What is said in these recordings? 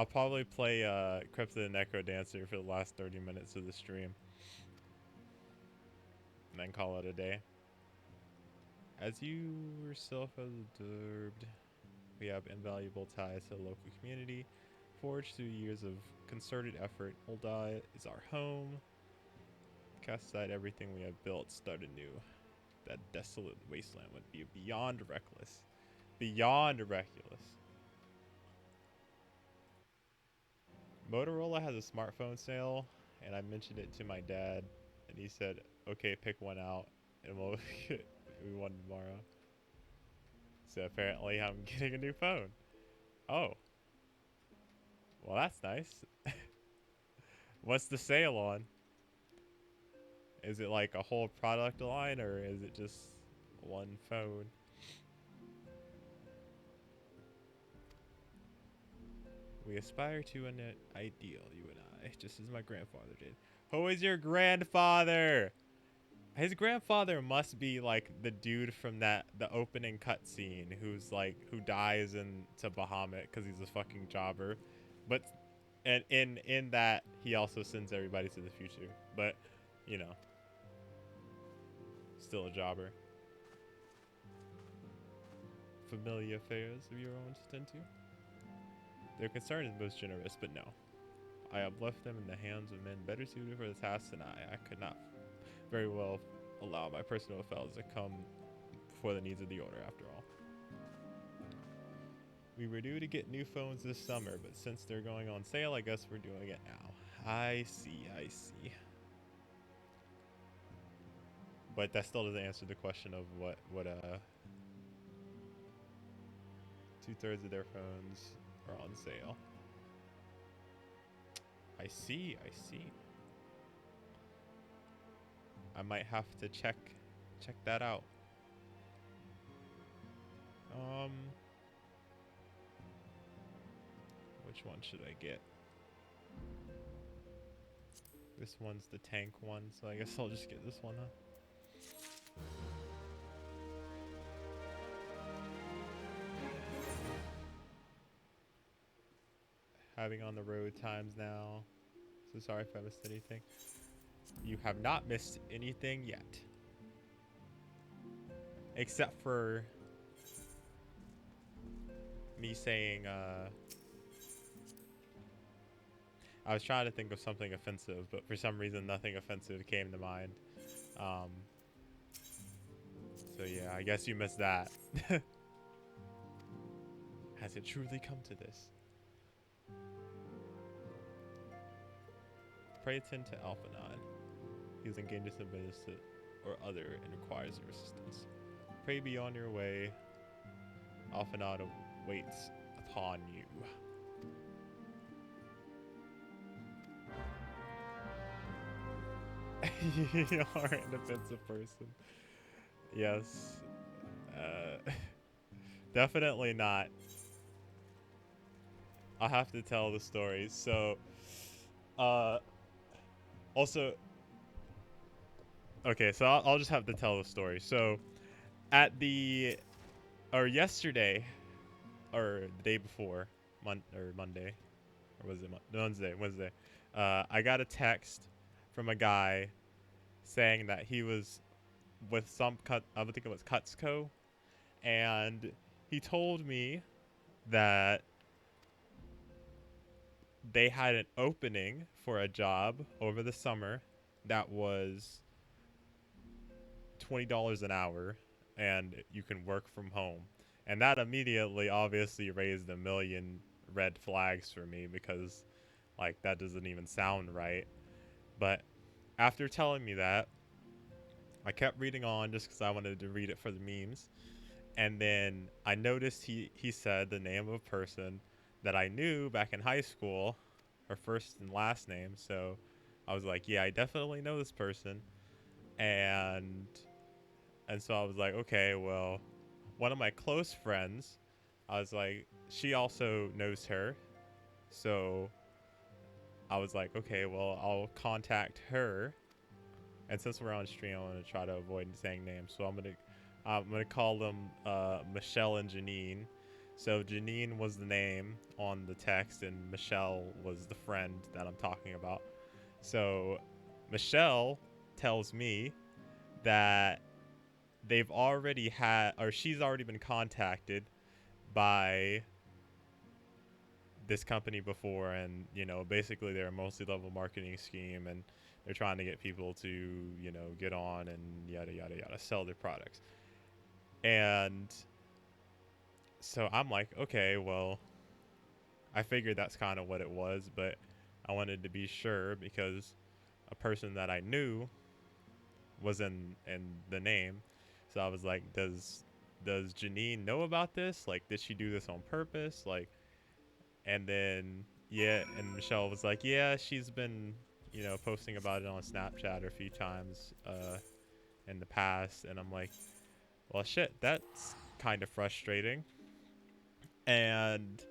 I'll probably play Crypt of the Necro Dancer for the last 30 minutes of the stream, and then call it a day. As you yourself have observed, we have invaluable ties to the local community, forged through years of concerted effort. Oldai is our home. Cast aside everything we have built, start anew. That desolate wasteland would be beyond reckless. Beyond reckless. Motorola has a smartphone sale, and I mentioned it to my dad, and he said, okay, pick one out, and we'll get one tomorrow. So apparently I'm getting a new phone. Oh. Well, that's nice. What's the sale on? Is it like a whole product line, or is it just one phone? We aspire to an ideal, you and I, just as my grandfather did. Who is your grandfather? His grandfather must be like the dude from the opening cutscene who's like who dies into Bahamut because he's a fucking jobber, but and in that he also sends everybody to the future, but you know, still a jobber. Familiar affairs of your own to tend to. Their concern is most generous, but no. I have left them in the hands of men better suited for the task than I. I could not very well allow my personal affairs to come before the needs of the order, after all. We were due to get new phones this summer, but since they're going on sale, I guess we're doing it now. I see, I see. But that still doesn't answer the question of what 2/3 of their phones are on sale. I see, I see. I might have to check that out. Which one should I get? This one's the tank one, so I guess I'll just get this one, huh? Having on the road times now. So sorry if I missed anything. You have not missed anything yet. Except for me saying, I was trying to think of something offensive, but for some reason nothing offensive came to mind. So yeah, I guess you missed that. Has it truly come to this? Pray attend to Alphanon. He is engaged in business or other and requires your assistance. Pray be on your way. Alphanon waits upon you. You are an offensive person. Yes. Definitely not. I'll have to tell the story. So, also, okay, so I'll just have to tell the story. So, yesterday, or the day before, Monday, or was it Wednesday, I got a text from a guy saying that he was with I think it was Cutco, and he told me that they had an opening for a job over the summer that was $20 an hour, and you can work from home. And that immediately obviously raised a million red flags for me, because like that doesn't even sound right. But after telling me that, I kept reading on just because I wanted to read it for the memes. And then I noticed he said the name of a person that I knew back in high school, her first and last name. So I was like, yeah, I definitely know this person. And so I was like, okay, well, one of my close friends, I was like, she also knows her. So I was like, okay, well, I'll contact her. And since we're on stream, I'm gonna try to avoid saying names. So I'm gonna call them Michelle and Janine. So Janine was the name on the text, and Michelle was the friend that I'm talking about. So Michelle tells me that they've already had, or she's already been contacted by this company before, and basically they're a multi-level marketing scheme, and they're trying to get people to get on and yada yada yada, sell their products. And so I'm like, okay, well, I figured that's kind of what it was, but I wanted to be sure because a person that I knew was in the name. So I was like, does Janine know about this? Like, did she do this on purpose? Like, and then yeah, and Michelle was like, yeah, she's been posting about it on Snapchat a few times in the past. And I'm like, well, shit, that's kind of frustrating. And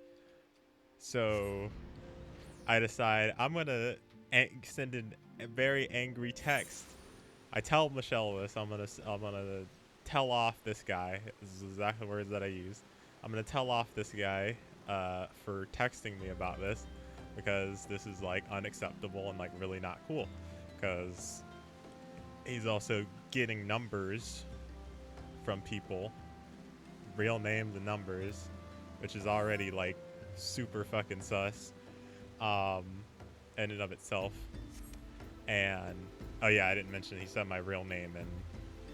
so I decide I'm gonna send a very angry text. I tell Michelle this. I'm gonna tell off this guy. This is exactly the words that I used. I'm gonna tell off this guy for texting me about this because this is like unacceptable and like really not cool. Because he's also getting numbers from people, real names and numbers, which is already like super fucking sus. Um, in and of itself. And oh yeah, I didn't mention he said my real name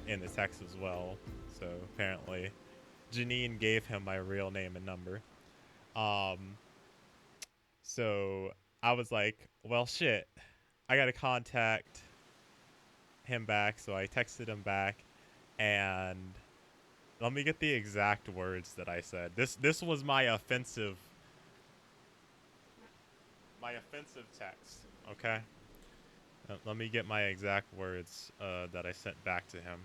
in the text as well. So apparently, Janine gave him my real name and number. Um, so I was like, well, shit, I gotta contact him back. So I texted him back, and let me get the exact words that I said. This was my offensive text. Okay. Let me get my exact words that I sent back to him.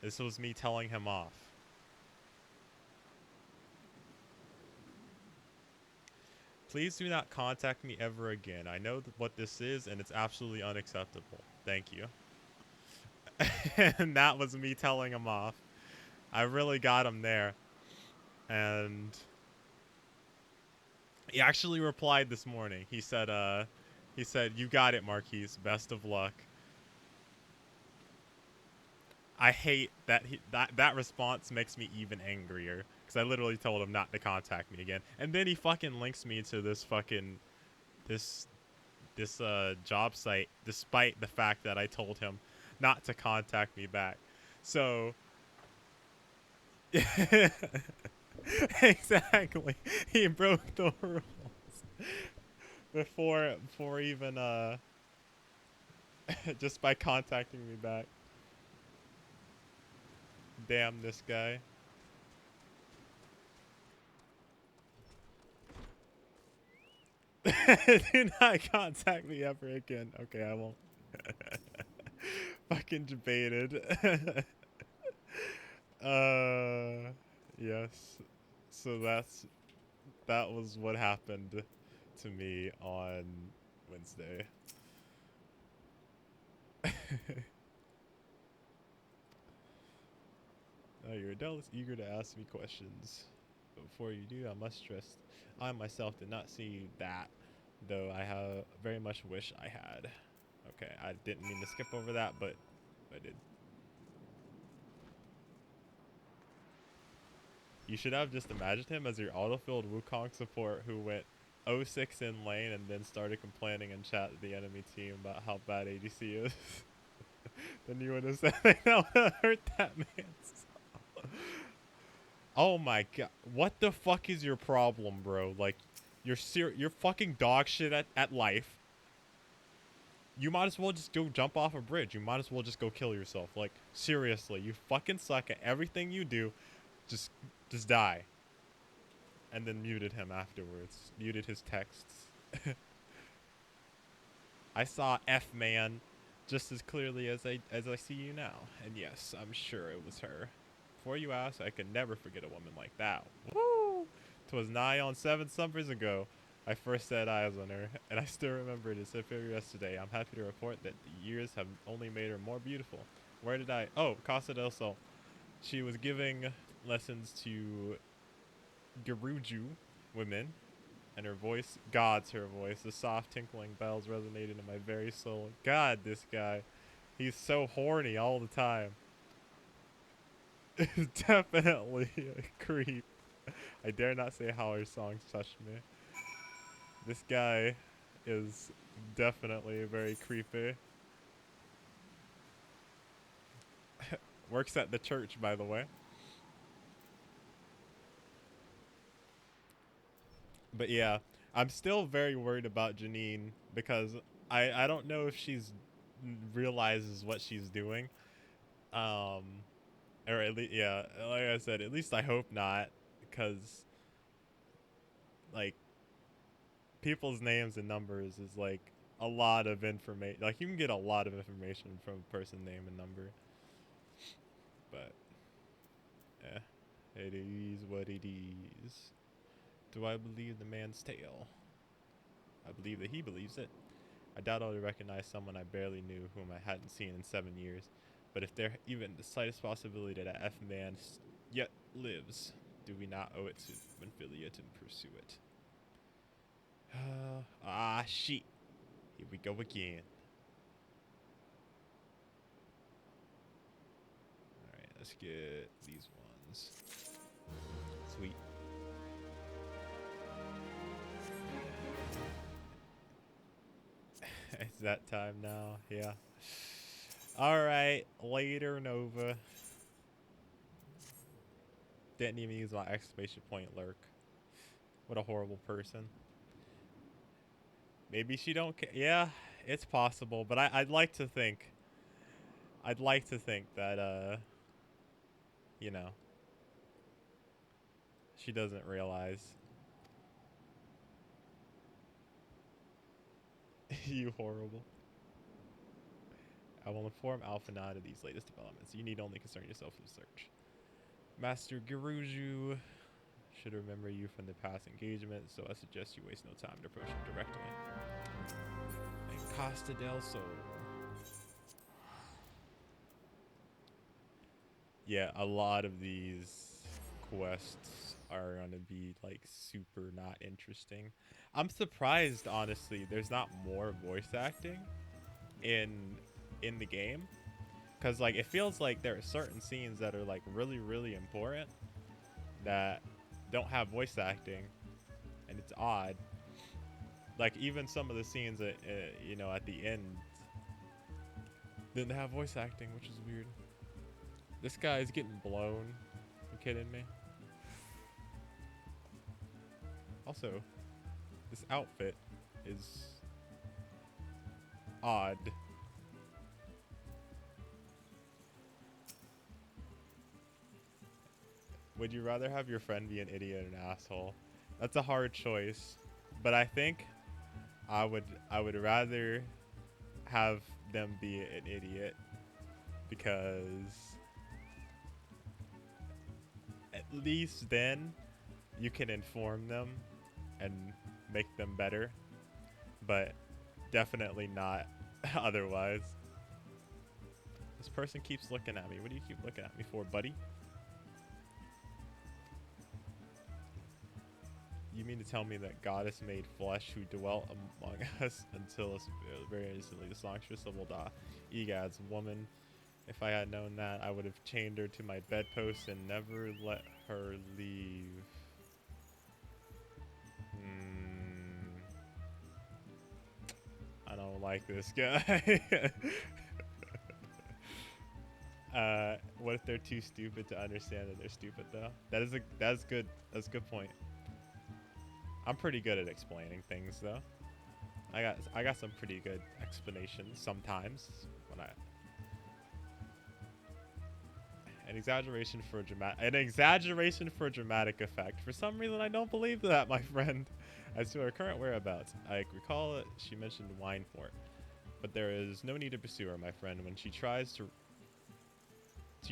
This was me telling him off. Please do not contact me ever again. I know what this is, and it's absolutely unacceptable. Thank you. And that was me telling him off. I really got him there. And he actually replied this morning. He said, "You got it, Marquise. Best of luck." I hate that that response makes me even angrier because I literally told him not to contact me again, and then he fucking links me to this job site despite the fact that I told him not to contact me back. So exactly, he broke the rules before even just by contacting me back. Damn this guy. Do not contact me ever again. Okay, I won't. Fucking debated. Yes. So that was what happened to me on Wednesday. You're doubtless eager to ask me questions. But before you do, I must stress I myself did not see that, though I have very much wish I had. Okay, I didn't mean to skip over that, but I did. You should have just imagined him as your autofilled Wukong support who went 0-6 in lane and then started complaining in chat to the enemy team about how bad ADC is. Then you would have said that would have hurt that man's. Oh my god. What the fuck is your problem, bro? Like, you're fucking dog shit at life. You might as well just go jump off a bridge. You might as well just go kill yourself. Like, seriously, you fucking suck at everything you do. Just die. And then muted him afterwards. Muted his texts. I saw F man just as clearly as I see you now. And yes, I'm sure it was her. Before you ask, I could never forget a woman like that. Woo! 'Twas nigh on 7 summers ago I first set eyes on her, and I still remember it as if it were yesterday. I'm happy to report that the years have only made her more beautiful. Where did I... Oh, Casa del Sol. She was giving lessons to Geruju women, and her voice, God's her voice. The soft tinkling bells resonated in my very soul. God, this guy, he's so horny all the time. Definitely a creep. I dare not say how her songs touched me. This guy is definitely very creepy. Works at the church, by the way. But yeah, I'm still very worried about Janine because I don't know if she's realizes what she's doing. Um, or at least, yeah, like I said, at least I hope not, because like people's names and numbers is like a lot of information. Like you can get a lot of information from a person name and number, but yeah, it is what it is. Do I believe the man's tale? I believe that he believes it. I doubt I would recognize someone I barely knew whom I hadn't seen in 7 years. But if there even the slightest possibility that F-man yet lives, do we not owe it to Winfilia to pursue it? Shit. Here we go again. Alright, let's get these ones. Sweet. It's that time now, yeah. Alright, later, Nova. Didn't even use my exclamation point lurk. What a horrible person. Maybe she don't care. Yeah, it's possible, but I'd like to think. I'd like to think that, you know, she doesn't realize. You horrible. I will inform Alphanad of these latest developments. You need only concern yourself with the search. Master Giruju should remember you from the past engagement, so I suggest you waste no time to approach him directly. And Costa del Sol. Yeah, a lot of these quests are going to be like super not interesting. I'm surprised, honestly, there's not more voice acting in the game, because like it feels like there are certain scenes that are like really important that don't have voice acting, and it's odd. Like even some of the scenes that you know, at the end didn't have voice acting, which is weird. This guy's getting blown. You kidding me? Also, this outfit is odd. Would you rather have your friend be an idiot or an asshole? That's a hard choice, but I think I would rather have them be an idiot, because at least then you can inform them and make them better, but definitely not otherwise. This person keeps looking at me. What do you keep looking at me for, buddy? You mean to tell me that goddess made flesh who dwelt among us until very recently the songstress will die? Egads, woman. If I had known that, I would have chained her to my bedpost and never let her leave. I don't like this guy. What if they're too stupid to understand that they're stupid, though? That's good. That's a good point. I'm pretty good at explaining things, though. I got some pretty good explanations sometimes when an exaggeration for a dramatic effect. For some reason, I don't believe that, my friend. As to her current whereabouts, I recall that she mentioned Winefort, but there is no need to pursue her, my friend. When she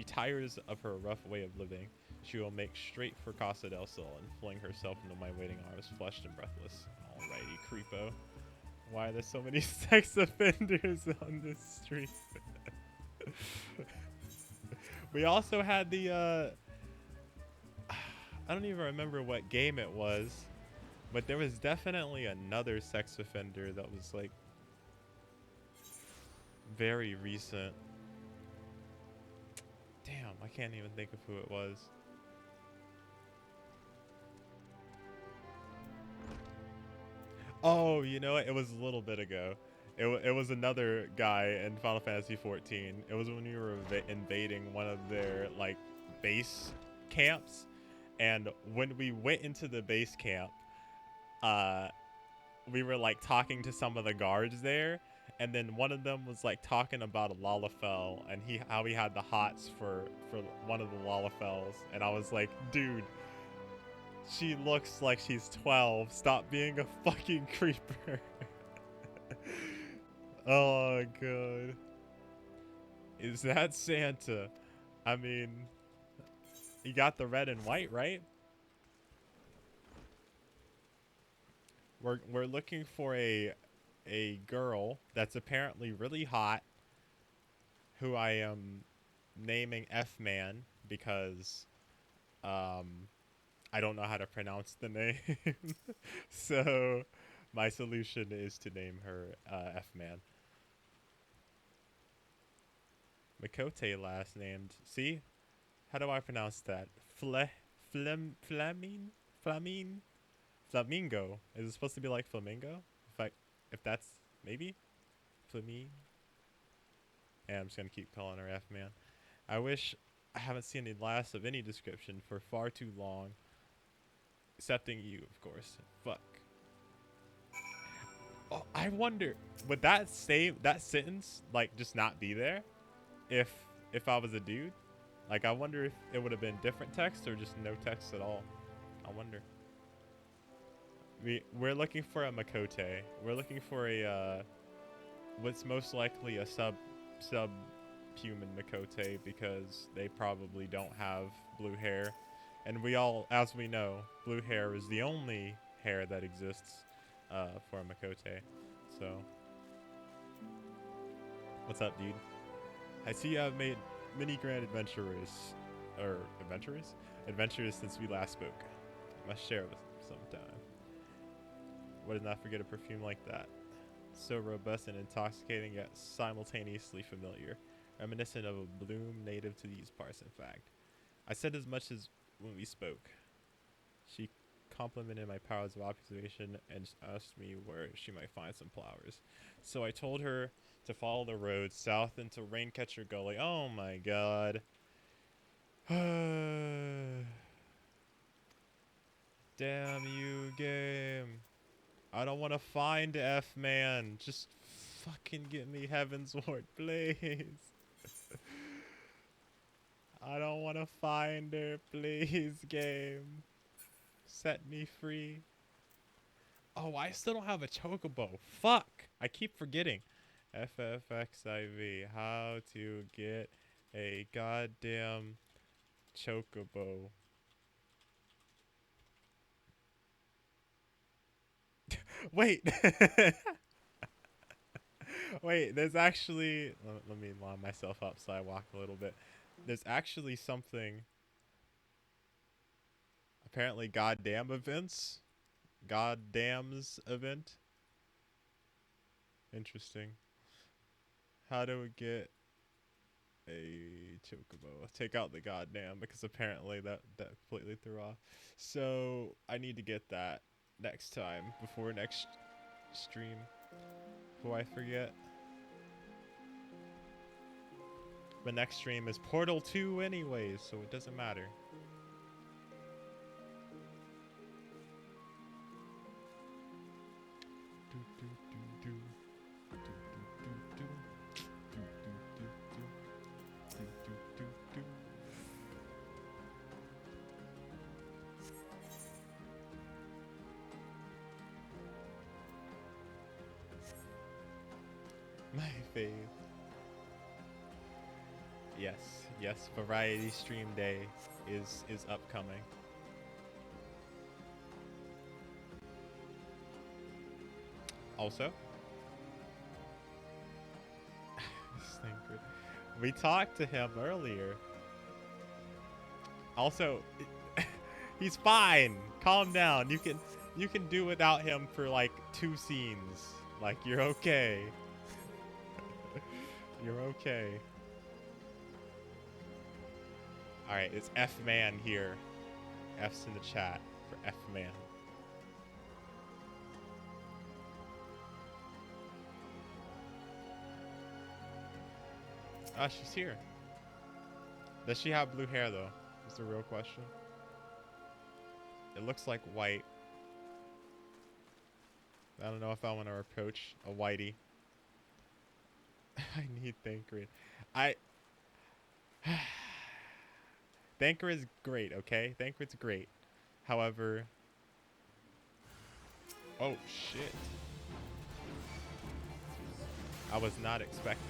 tires of her rough way of living, she will make straight for Casa del Sol and fling herself into my waiting arms, flushed and breathless. Alrighty, creepo. Why are there so many sex offenders on this street? We also had the I don't even remember what game it was, but there was definitely another sex offender that was like very recent. Damn, I can't even think of who it was. Oh, you know what? It was a little bit ago. It was another guy in Final Fantasy XIV. It was when we were invading one of their like base camps, and when we went into the base camp, uh, we were like talking to some of the guards there, and then one of them was like talking about a Lalafell and how he had the hots for one of the Lalafels, and I was like, dude, she looks like she's 12. Stop being a fucking creeper. Oh god. Is that Santa? I mean, you got the red and white, right? We're looking for a girl that's apparently really hot, who I am naming F Man because I don't know how to pronounce the name. So my solution is to name her F Man. Makote last named. See? How do I pronounce that? Flamin? Flamin? Flamingo. Is it supposed to be like flamingo? If that's maybe? Flamin? Yeah, I'm just gonna keep calling her F Man. I wish I haven't seen the last of any description for far too long. Excepting you, of course. Fuck. Oh, I wonder, would that sentence like just not be there if I was a dude? Like, I wonder if it would have been different text or just no text at all. I wonder. We're looking for a Makote. We're looking for a what's most likely a sub human Makote, because they probably don't have blue hair, and we all, as we know, blue hair is the only hair that exists for a Makote. So, what's up, dude? I see I've made many grand adventures since we last spoke. Must share with sometime. What did not forget a perfume like that? So robust and intoxicating, yet simultaneously familiar, reminiscent of a bloom native to these parts, in fact. I said as much as when we spoke. She complimented my powers of observation and asked me where she might find some flowers. So I told her to follow the road south into Raincatcher Gully. Oh my god. Damn you, game. I don't want to find F-Man. Just fucking get me Heavensward, please. I don't want to find her, please, game. Set me free. Oh, I still don't have a chocobo. Fuck. I keep forgetting. FFXIV. How to get a goddamn chocobo. Wait. Wait, there's actually... Let me line myself up so I walk a little bit. There's actually something... Apparently goddamn events. Goddamn's event. Interesting. How do we get a chocobo? Take out the goddamn, because apparently that completely threw off. So I need to get that next time, before next stream, before I forget. The next stream is Portal 2 anyways, so it doesn't matter. My fave. Yes, variety stream day is upcoming. Also, we talked to him earlier. Also, He's fine. Calm down. You can do without him for like 2 scenes. Like you're okay. You're okay. All right, it's F man here. F's in the chat for F man. Ah, she's here. Does she have blue hair though? Is the real question. It looks like white. I don't know if I want to approach a whitey. I need Thancred. Thancred is great, okay? Thancred's great. However... Oh, shit. I was not expecting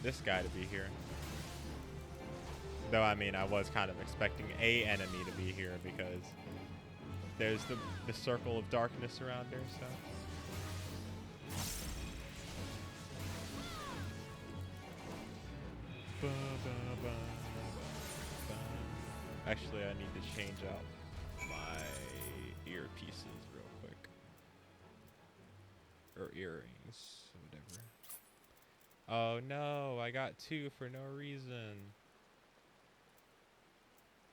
this guy to be here. Though, I mean, I was kind of expecting a enemy to be here because there's the circle of darkness around her, so... Actually, I need to change out my earpieces real quick. Or earrings, whatever. Oh no, I got 2 for no reason.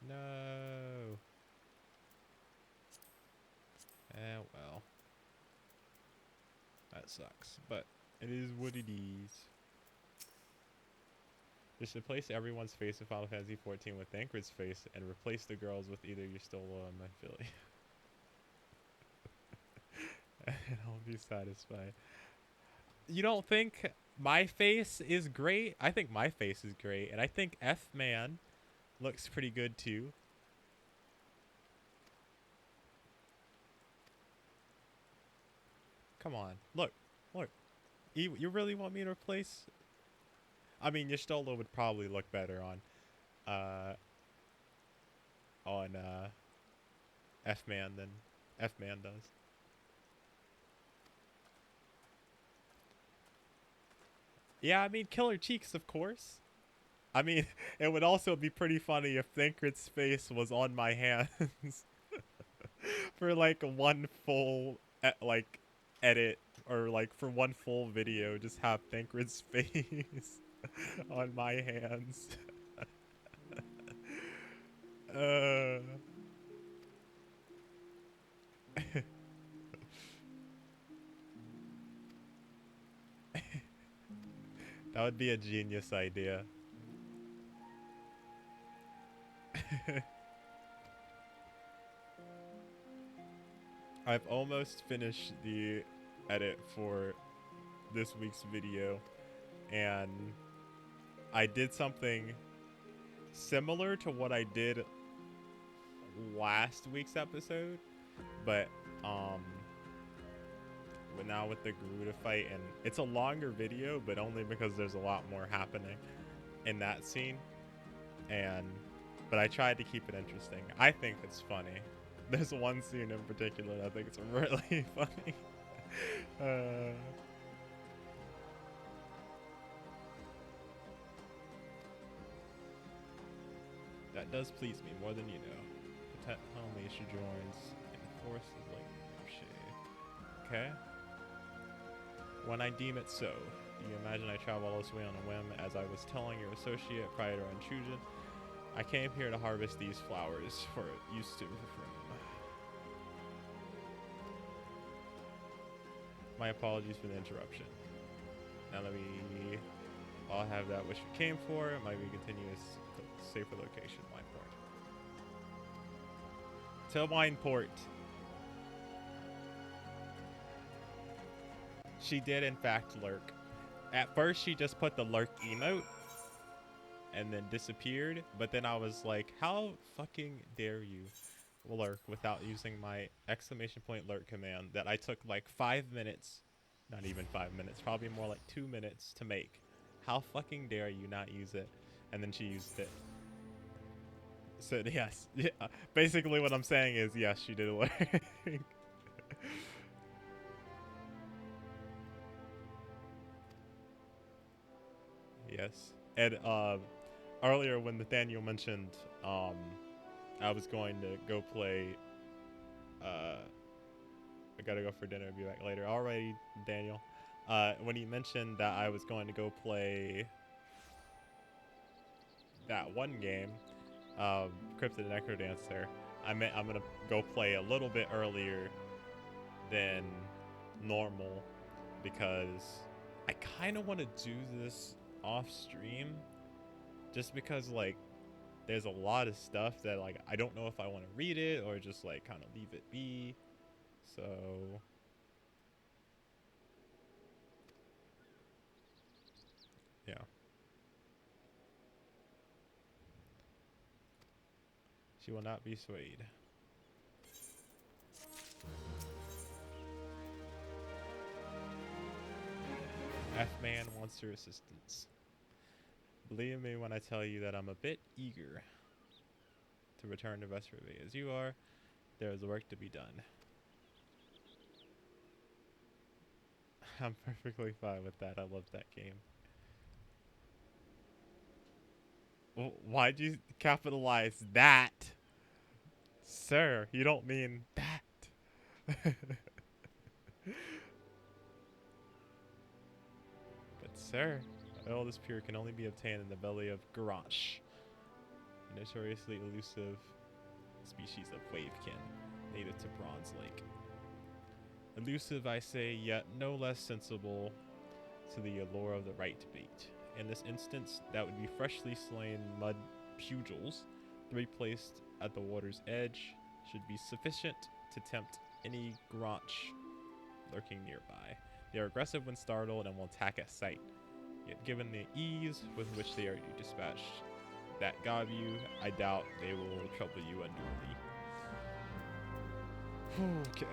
No. Well. That sucks, but it is what it is. Just replace everyone's face in Final Fantasy XIV with Thancred's face and replace the girls with either You're Still Low on My Philly. And I'll be satisfied. You don't think my face is great? I think my face is great, and I think F-Man looks pretty good too. Come on, look. You really want me to replace? I mean, Ystola would probably look better on F-Man than F-Man does. Yeah, I mean, killer cheeks, of course. I mean, it would also be pretty funny if Thancred's face was on my hands for like one full edit, or like for one full video, just have Thancred's face on my hands. That would be a genius idea. I've almost finished the edit for this week's video, and I did something similar to what I did last week's episode, but now with the Garuda fight, and it's a longer video, but only because there's a lot more happening in that scene, but I tried to keep it interesting. I think it's funny. There's one scene in particular that I think it's really funny. That does please me more than you know. Homie, she joins and forces like shit. Okay. When I deem it so, do you imagine I travel all this way on a whim? As I was telling your associate prior to our intrusion, I came here to harvest these flowers for use to from. My apologies for the interruption. Now that we all have that which we came for, might we continue a safer location, Wineport. To Wineport. She did in fact lurk. At first she just put the lurk emote and then disappeared, but then I was like, how fucking dare you lurk without using my exclamation point lurk command that I took like 5 minutes, not even 5 minutes, probably more like 2 minutes to make. How fucking dare you not use it? And then she used it. So yes, yeah. Basically what I'm saying is yes, she did lurk. Yes. And earlier when Nathaniel mentioned um, I was going to go play. I gotta go for dinner and be back later. Alrighty, Daniel. When he mentioned that I was going to go play that one game, Cryptid Necrodancer, I meant I'm gonna go play a little bit earlier than normal because I kind of want to do this off stream, just because like there's a lot of stuff that like I don't know if I want to read it or just like kind of leave it be. So yeah, she will not be swayed. F-Man wants your assistance. Believe me when I tell you that I'm a bit eager to return to Vesperville as you are. There is work to be done. I'm perfectly fine with that. I love that game. Why'd you capitalize that? Sir, you don't mean that. But sir, all this pure can only be obtained in the belly of Garansh, a notoriously elusive species of wavekin native to Bronze Lake. Elusive, I say, yet no less sensible to the allure of the right bait. In this instance, that would be freshly slain mud pugils, 3 placed at the water's edge, should be sufficient to tempt any Granch lurking nearby. They are aggressive when startled and will attack at sight. Yet given the ease with which they are dispatched, that Gavu, I doubt they will trouble you unduly. Okay.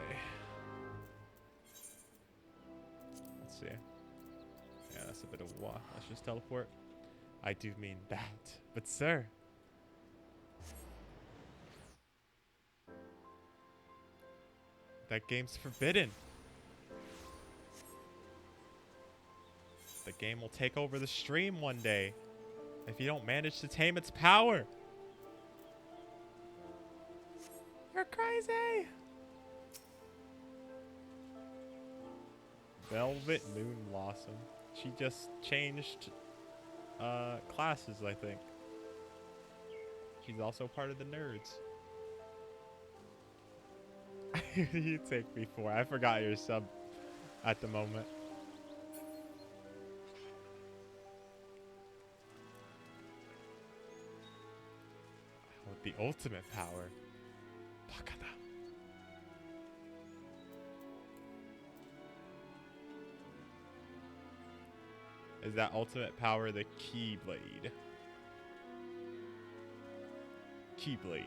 Let's see. Yeah, that's a bit of a walk. Let's just teleport. I do mean that. But sir. That game's forbidden. The game will take over the stream one day if you don't manage to tame its power. You're crazy. Velvet Moon Blossom. She just changed classes, I think. She's also part of the nerds. You take me for. I forgot your sub at the moment. With the ultimate power. Bakada. Is that ultimate power the Keyblade? Keyblade.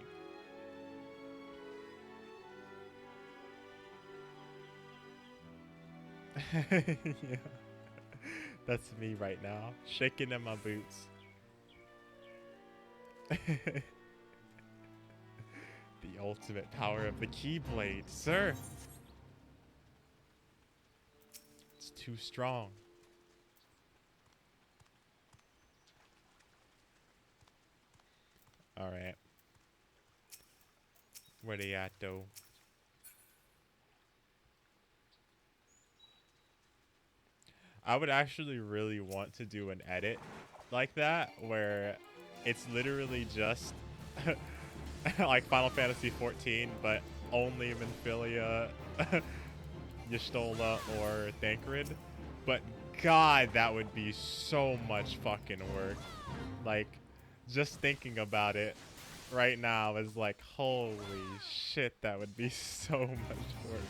Yeah. That's me right now. Shaking in my boots. The ultimate power of the Keyblade, sir. It's too strong. Alright. Where they at, though? I would actually really want to do an edit like that, where it's literally just like Final Fantasy XIV, but only Minfilia, Y'shtola, or Thancred. But God, that would be so much fucking work. Like, just thinking about it right now is like, holy shit, that would be so much work.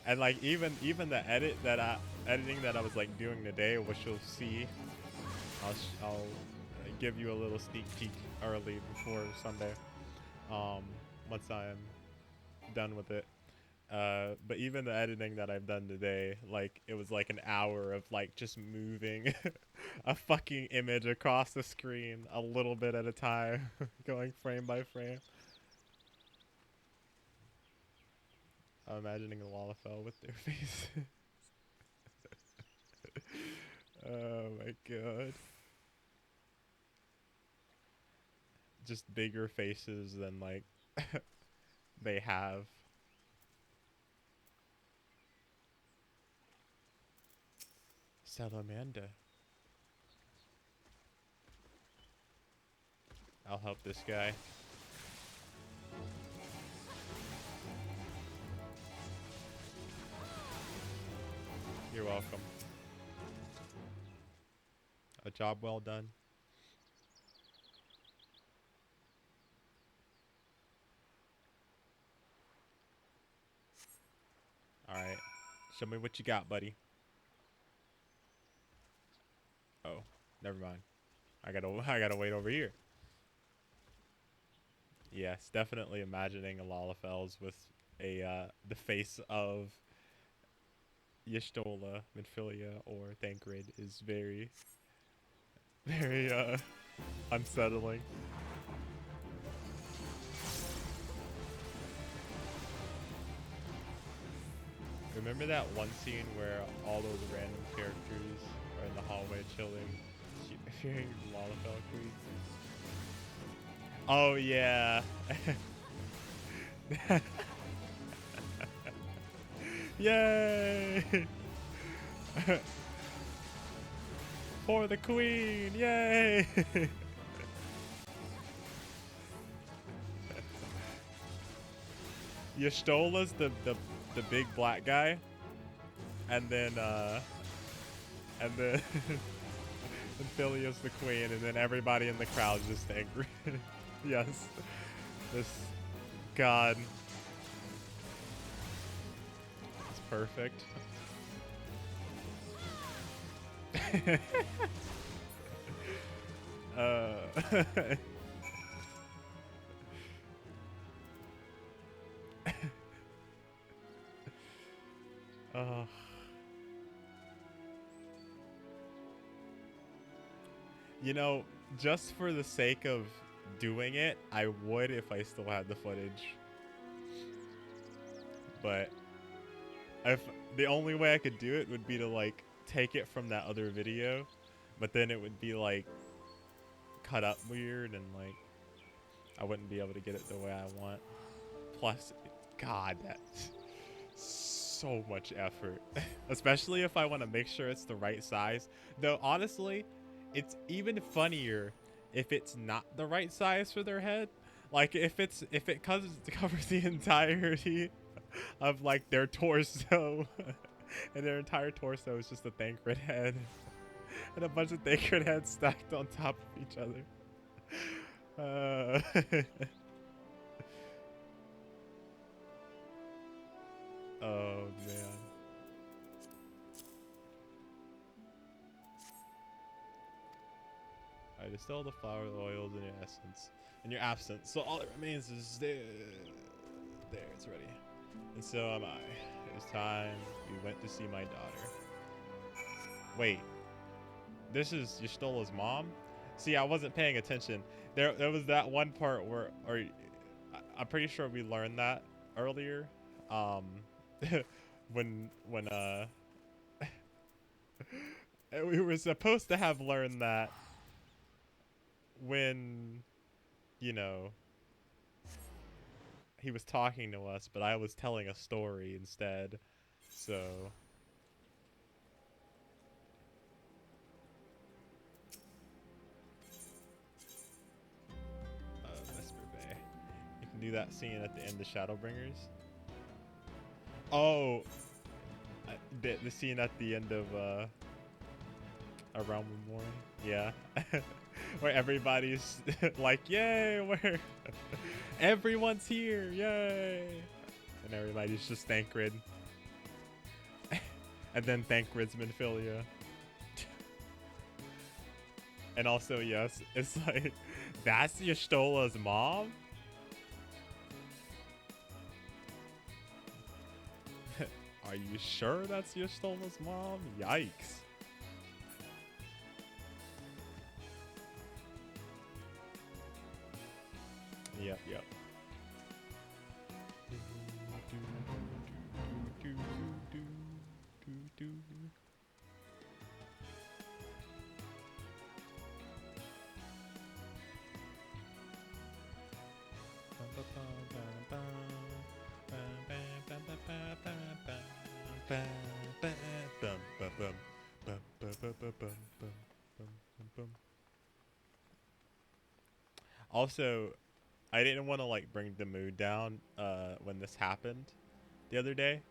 And like even the editing that I was like doing today, which you'll see, I'll give you a little sneak peek early before Sunday, once I'm done with it. But even the editing that I've done today, like it was like an hour of like just moving a fucking image across the screen a little bit at a time, going frame by frame. I'm imagining a Lalafell with their face. Oh my god. Just bigger faces than like they have. Salamander. I'll help this guy. You're welcome. A job well done. Alright. Show me what you got, buddy. Oh, never mind. I gotta wait over here. Yes, definitely imagining a Lalafels with a the face of Y'shtola, Minfilia, or Thancred is very, very unsettling. Remember that one scene where all those random characters are in the hallway chilling, hearing Lalafell Queen? Oh yeah. Yay! For the queen! Yay! Y'shtola's the big black guy, and then Philia's the queen, and then everybody in the crowd's just angry. Yes, this god. It's perfect. You know, just for the sake of doing it, I would if I still had the footage. But if the only way I could do it would be to like take it from that other video, but then it would be like cut up weird and like I wouldn't be able to get it the way I want. Plus, God, that's so much effort. Especially if I want to make sure it's the right size. Though honestly, it's even funnier if it's not the right size for their head. Like if it covers the entirety of like their torso and their entire torso is just a Thancred head and a bunch of Thancred heads stacked on top of each other. Oh man. I distill the flower oils in your essence, in your absence. So all that remains is there. There, it's ready. And so am I. It was time we went to see my daughter. Wait, this is Y'shtola's mom? See, I wasn't paying attention. There was that one part where, or I'm pretty sure we learned that earlier. When we were supposed to have learned that when, you know, he was talking to us, but I was telling a story instead. So Vesper Bay. You can do that scene at the end of Shadowbringers. Oh, the scene at the end of A Realm Reborn. Yeah. Where everybody's like, yay, where everyone's here, yay. And everybody's just Thancred. And then Thancred's Minfilia. And also, yes, it's like, that's Y'shtola's mom? Are you sure that's Y'shtola's mom? Yikes. Yep. Bum, bum, bum, bum, bum, bum, bum, bum, bum, bum, bum, bum, bum. Also, I didn't want to like bring the mood down when this happened the other day,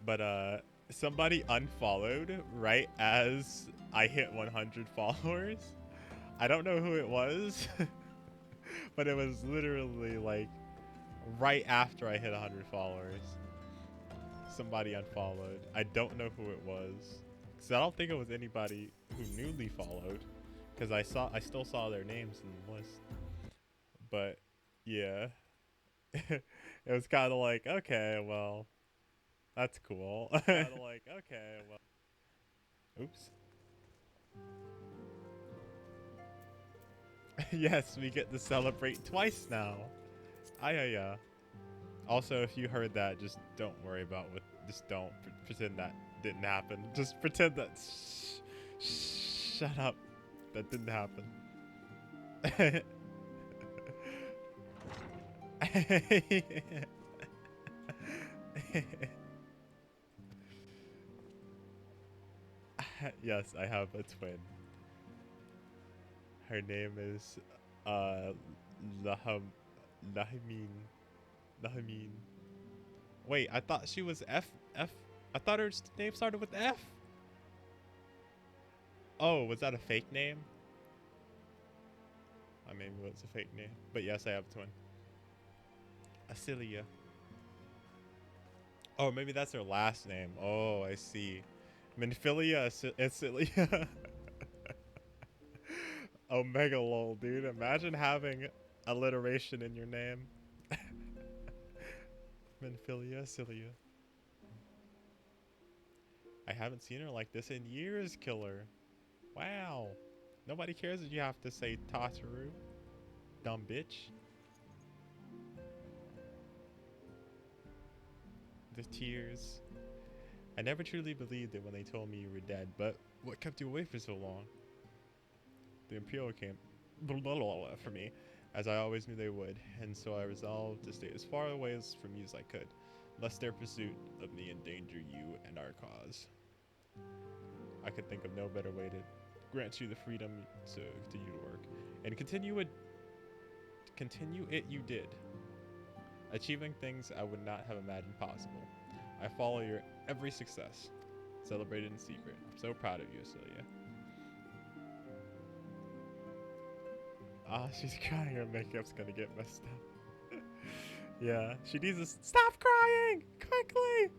but somebody unfollowed right as I hit 100 followers. I don't know who it was, but it was literally like right after I hit 100 followers. Somebody unfollowed. I don't know who it was, because I don't think it was anybody who newly followed, because I still saw their names in the list. But yeah, it was kind of like, okay, well, that's cool. Kind of like, okay, well, oops. Yes, we get to celebrate twice now. Yeah. Also, if you heard that, just don't worry about what. Just don't pretend that didn't happen. Just pretend that. Shut up. That didn't happen. Yes, I have a twin. Her name is uh Laham Lahameen. Lahameen. Wait, I thought she was F. I thought her name started with F. Oh, was that a fake name? I mean, it was a fake name. But yes, I have a twin. Acilia. Oh, maybe that's her last name. Oh, I see. Minfilia Acilia. Omega lol, dude. Imagine having alliteration in your name. Minfilia Acilia. I haven't seen her like this in years, killer. Wow. Nobody cares if you have to say Tataru. Dumb bitch. The tears. I never truly believed it when they told me you were dead, but what kept you away for so long? The Imperial came for me, as I always knew they would, and so I resolved to stay as far away from you as I could, lest their pursuit of me endanger you and our cause. I could think of no better way to grant you the freedom to continue to work, and continue it you did, achieving things I would not have imagined possible. I follow your every success, celebrated in secret. I'm so proud of you, Celia. Ah, she's crying. Her makeup's gonna get messed up. Yeah, she needs to stop crying quickly.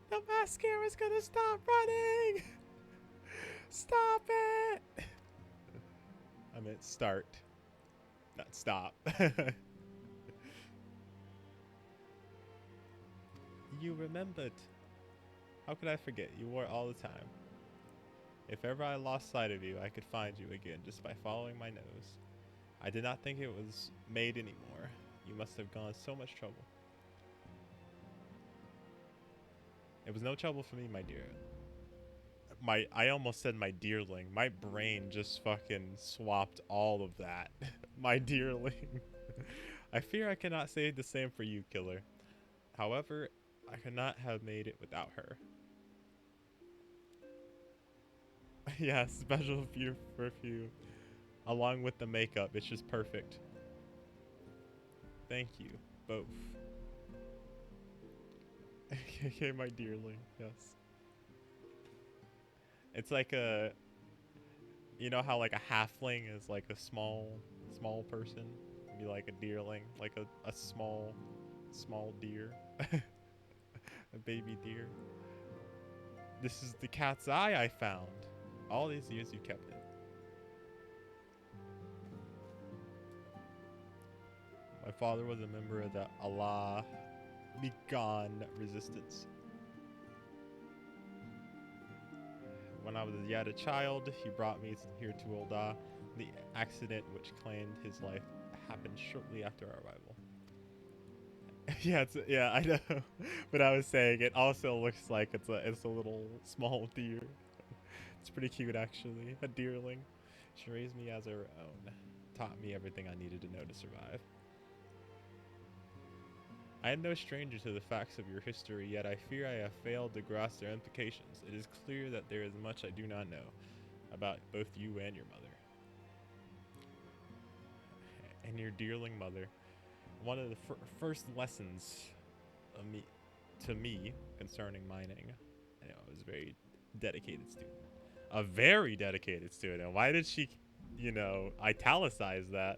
The mascara's gonna stop running. Stop it. I meant start, not stop. You remembered. How could I forget? You wore it all the time. If ever I lost sight of you, I could find you again just by following my nose. I did not think it was made anymore. You must have gone so much trouble. It was no trouble for me, my dear. I almost said my dearling. My brain just fucking swapped all of that. My dearling. I fear I cannot say the same for you, killer. However, I could not have made it without her. Yeah, special perfume. Along with the makeup, it's just perfect. Thank you, both. Okay, my dearling, yes. It's like a, you know how like a halfling is like a small person? Be like a deerling, like a small deer. A baby deer. This is the cat's eye I found. All these years you kept it. My father was a member of the Allah Begone resistance. When I was yet a child, he brought me here to Ul'dah. The accident which claimed his life happened shortly after our arrival. Yeah, I know. But I was saying it also looks like it's a little small deer. It's pretty cute actually. A deerling. She raised me as her own. Taught me everything I needed to know to survive. I am no stranger to the facts of your history, yet I fear I have failed to grasp their implications. It is clear that there is much I do not know about both you and your mother. And your dearling mother. One of the first lessons of to me concerning mining, I was a very dedicated student. A very dedicated student. Why did she, italicize that?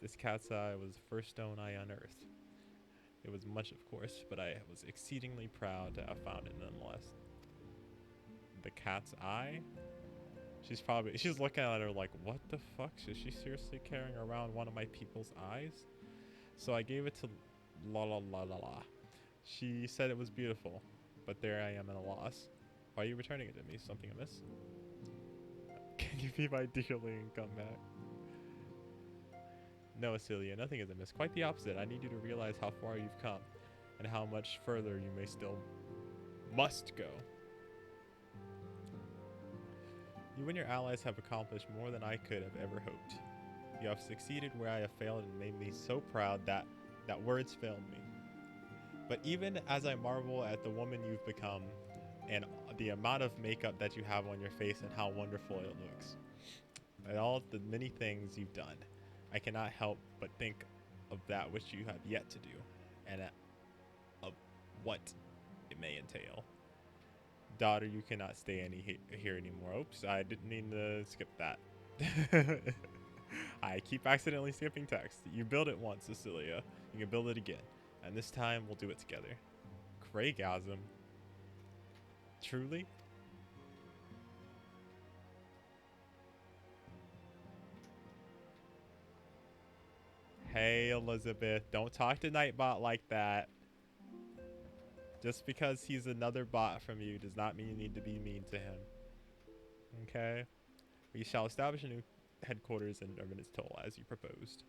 This cat's eye was the first stone I unearthed. It was much, of course, but I was exceedingly proud to have found it nonetheless. The cat's eye? She's looking at her like, what the fuck? Is she seriously carrying around one of my people's eyes? So I gave it to la la la la la. She said it was beautiful, but there I am at a loss. Why are you returning it to me? Something amiss? Can you be my dearling and come back? No, Celia, nothing is amiss. Quite the opposite. I need you to realize how far you've come and how much further you must go. You and your allies have accomplished more than I could have ever hoped. You have succeeded where I have failed and made me so proud that words failed me. But even as I marvel at the woman you've become and the amount of makeup that you have on your face and how wonderful it looks, and all the many things you've done, I cannot help but think of that which you have yet to do and of what it may entail. Daughter, you cannot stay here anymore. Oops, I didn't mean to skip that. I keep accidentally skipping text. You build it once, Cecilia. You can build it again. And this time, we'll do it together. Craigasm. Truly? Hey, Elizabeth. Don't talk to Nightbot like that. Just because he's another bot from you does not mean you need to be mean to him. Okay? We shall establish a new headquarters in Urban's Toll as you proposed.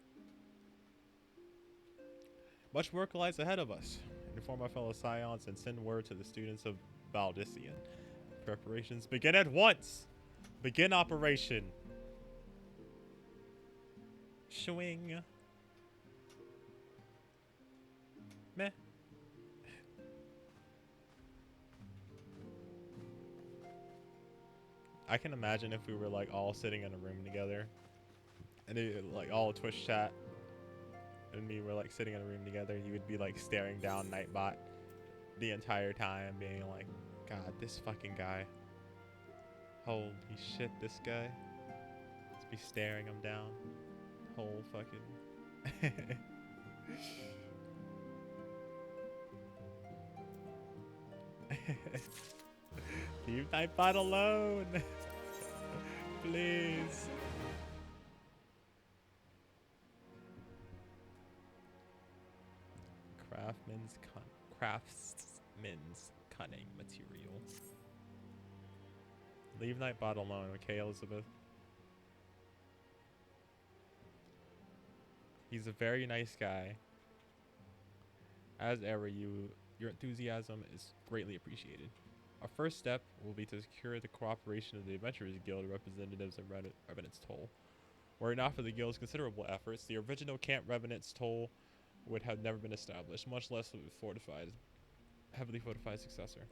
Much work lies ahead of us. Inform our fellow scions and send word to the students of Baldician. Preparations begin at once! Begin operation. Swing. Meh. I can imagine if we were like all sitting in a room together and like all Twitch chat and we were like sitting in a room together, you would be like staring down Nightbot the entire time being like, God, this fucking guy. Holy shit, this guy. Just be staring him down. Whole fucking... Leave Nightbot alone. Please. Craftsman's cunning material. Leave Nightbot alone, okay, Elizabeth? He's a very nice guy. As ever, your enthusiasm is greatly appreciated. Our first step will be to secure the cooperation of the Adventurers Guild representatives in Revenant's Toll. Were it not for the Guild's considerable efforts, the original Camp Revenant's Toll would have never been established, much less a heavily fortified successor.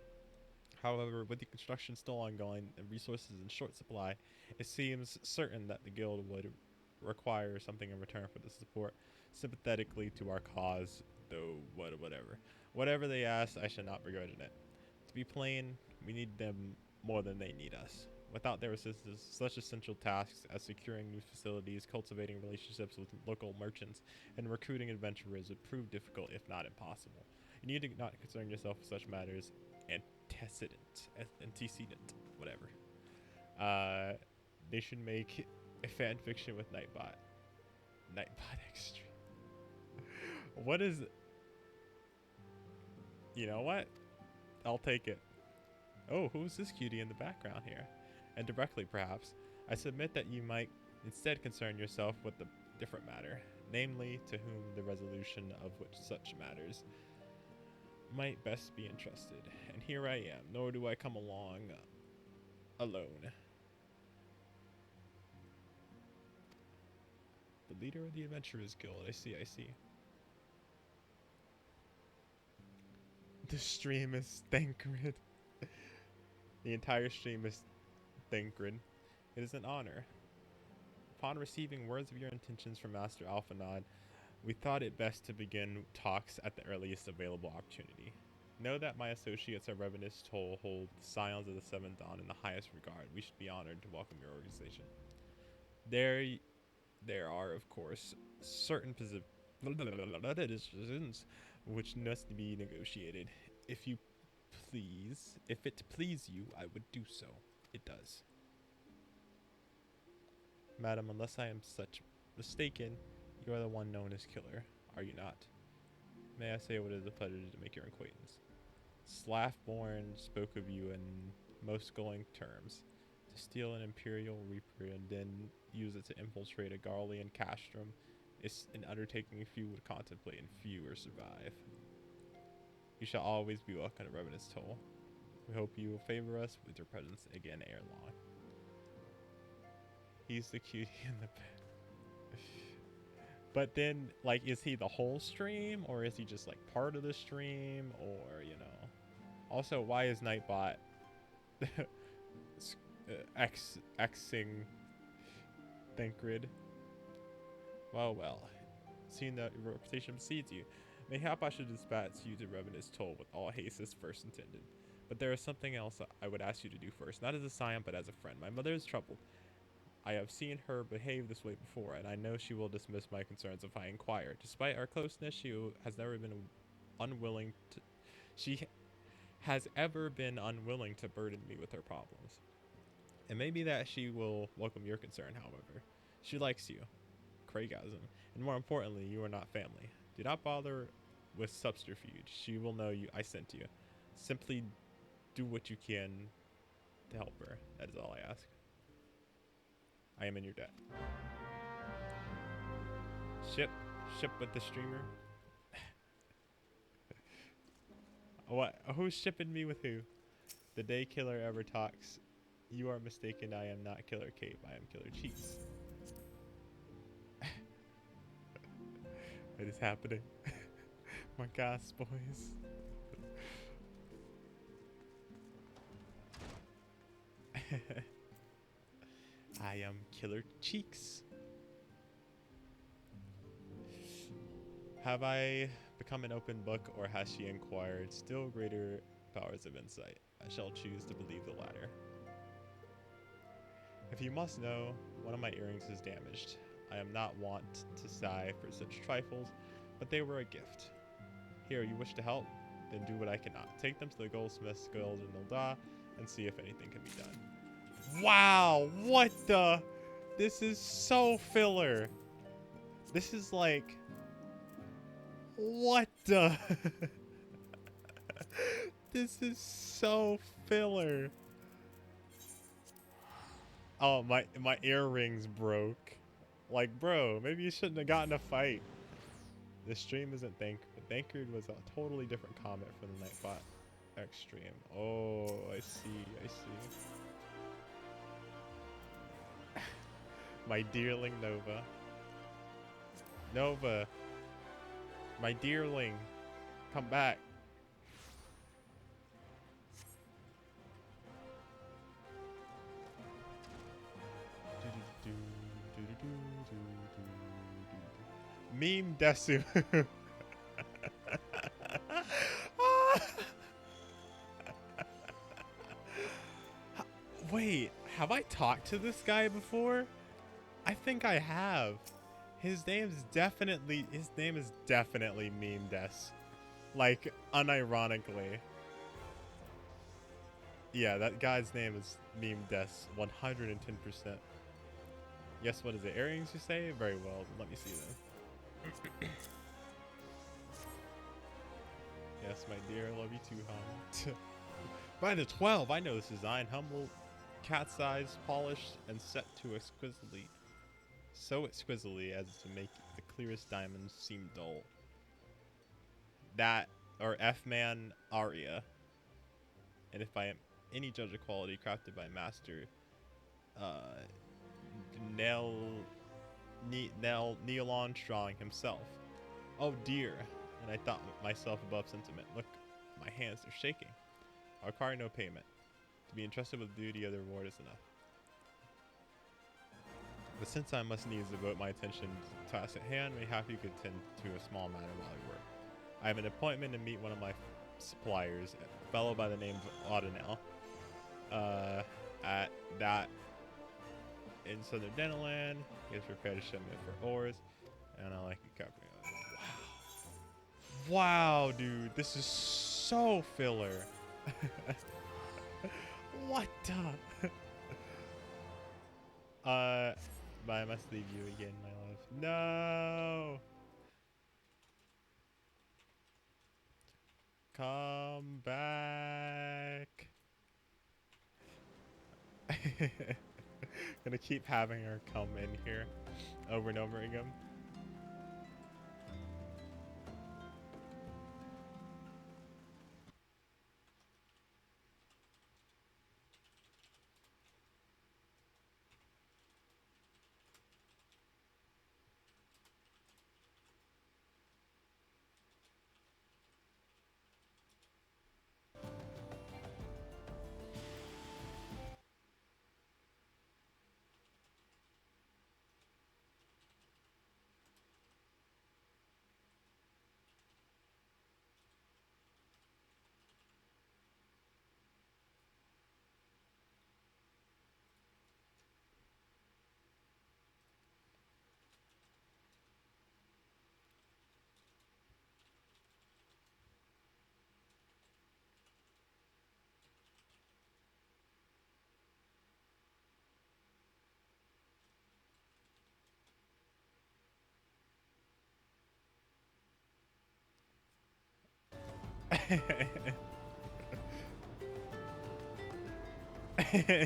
However, with the construction still ongoing and resources in short supply, it seems certain that the Guild would require something in return for the support, sympathetically to our cause, though whatever they ask, I shall not begrudge it. To be plain, we need them more than they need us. Without their assistance, such essential tasks as securing new facilities, cultivating relationships with local merchants, and recruiting adventurers would prove difficult, if not impossible. You need to not concern yourself with such matters antecedent, whatever. They should make a fan fiction with Nightbot. Nightbot Extreme. What is... You know what? I'll take it. Oh, who's this cutie in the background here? And directly, perhaps, I submit that you might instead concern yourself with the different matter, namely to whom the resolution of which such matters might best be entrusted. And here I am, nor do I come along alone. The Leader of the Adventurers Guild. I see, I see. The stream is Thancred. The entire stream is Thancred. It is an honor. Upon receiving words of your intentions from Master Alphanod, we thought it best to begin talks at the earliest available opportunity. Know that my associates at Revenant's Toll hold the Scions of the Seventh Dawn in the highest regard. We should be honored to welcome your organization. There are, of course, certain positions which must be negotiated. If it please you, I would do so. It does. Madam, unless I am such mistaken, you are the one known as Killer, are you not? May I say what is a pleasure to make your acquaintance. Slaffborn spoke of you in most glowing terms. To steal an Imperial Reaper and then use it to infiltrate a Garlean castrum is an undertaking few would contemplate and few will survive. You shall always be welcome to Revenant's Toll. We hope you will favor us with your presence again ere long. He's the cutie in the bed. But then, like, is he the whole stream? Or is he just, like, part of the stream? Or, you know. Also, why is Nightbot Xing Thancred? Well. Seeing that your reputation precedes you, mayhap I should dispatch you to Revenant's Toll with all haste as first intended. But there is something else I would ask you to do first, not as a scion, but as a friend. My mother is troubled. I have seen her behave this way before, and I know she will dismiss my concerns if I inquire. Despite our closeness, she has ever been unwilling to burden me with her problems. It may be that she will welcome your concern, however. She likes you, Craigasm, and more importantly, you are not family. Do not bother with subterfuge. She will know I sent you. Simply do what you can to help her. That is all I ask. I am in your debt. Ship with the streamer. What? Who's shipping me with who? The day Killer ever talks. You are mistaken. I am not Killer Cape. I am Killer Cheeks. What is happening? My gosh, boys. I am Killer Cheeks. Have I become an open book, or has she inquired still greater powers of insight? I shall choose to believe the latter. If you must know, one of my earrings is damaged. I am not wont to sigh for such trifles, but they were a gift. Here, you wish to help? Then do what I cannot. Take them to the Goldsmith's Guild in Nilda and see if anything can be done. Wow, what the? This is so filler. This is like, what the? This is so filler. Oh, my earrings broke. Like, bro, maybe you shouldn't have gotten a fight. The stream isn't Thancred was a totally different comment from the Nightbot X stream. Oh, I see. My dearling Nova. Nova. My dearling. Come back. Meme Desu. Wait, have I talked to this guy before? I think I have. His name is definitely Meme Des. Like, unironically. Yeah, that guy's name is Meme Des. 110%. Yes, what is it? Earrings, you say? Very well. Let me see them. Yes, my dear, I love you too, hon. By the 12, I know this design. Humble, cat's eyes, polished, and set to exquisitely. So exquisitely as to make the clearest diamonds seem dull. That, or F-Man Aria. And if I am any judge of quality, crafted by Master, Neil Armstrong himself. Oh dear. And I thought myself above sentiment. Look, my hands are shaking. I require no payment. To be entrusted with the duty of the reward is enough. But since I must needs devote my attention to the task at hand, mayhap you could tend to a small matter while I work. I have an appointment to meet one of my suppliers, a fellow by the name of Audenell, at that in southern Denoland. He is prepared to ship me for ores, and I like it copy. Wow, dude, this is so filler. What the? But I must leave you again, my love. No! Come back. Gonna keep having her come in here over and over again.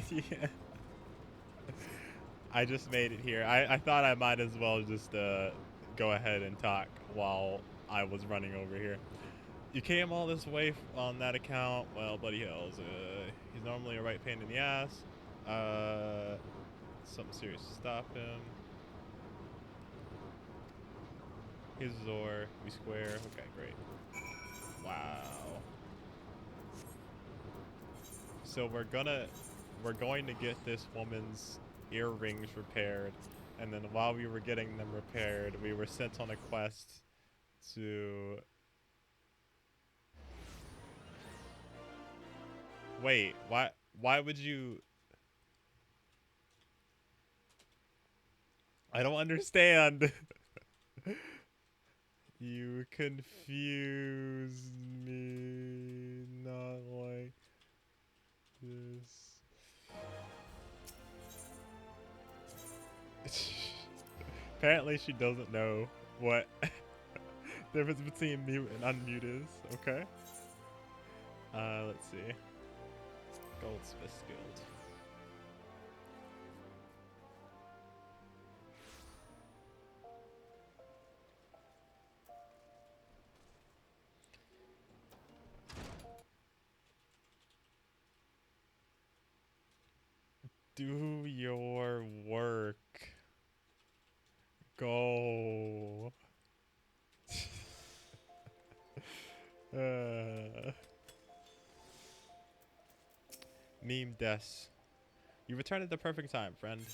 Yeah. I just made it here. I thought I might as well just go ahead and talk while I was running over here. You came all this way on that account. Well, buddy Hills, he's normally a right pain in the ass. Something serious to stop him. Here's Zor. We square. Okay, great. Wow. So we're going to get this woman's earrings repaired, and then while we were getting them repaired, we were sent on a quest to... Wait, why would you... I don't understand. You confuse me. Not like this. Apparently she doesn't know what difference between mute and unmute is. Okay. Let's see. Goldsmith's Guild. Do your work. Go. Meme des. You returned at the perfect time, friend.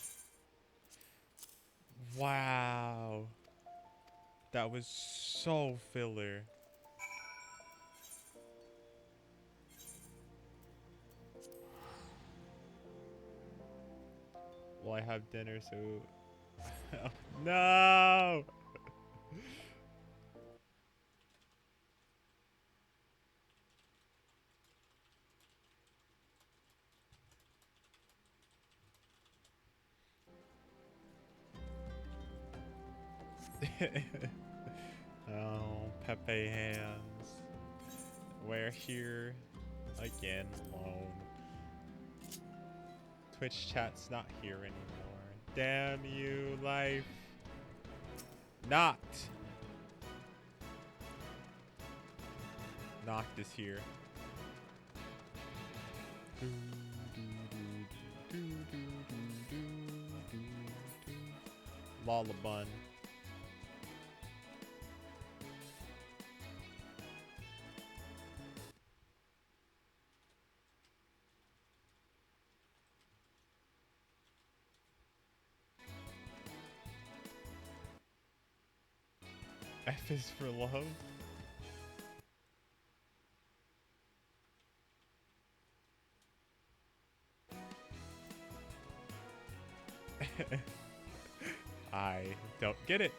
Wow. That was so filler. Well, I have dinner, so... Oh, no! Oh, Pepe hands. We're here again alone. Twitch chat's not here anymore. Damn you, life. Not. Noct is here. Lollabun. F is for love. I don't get it.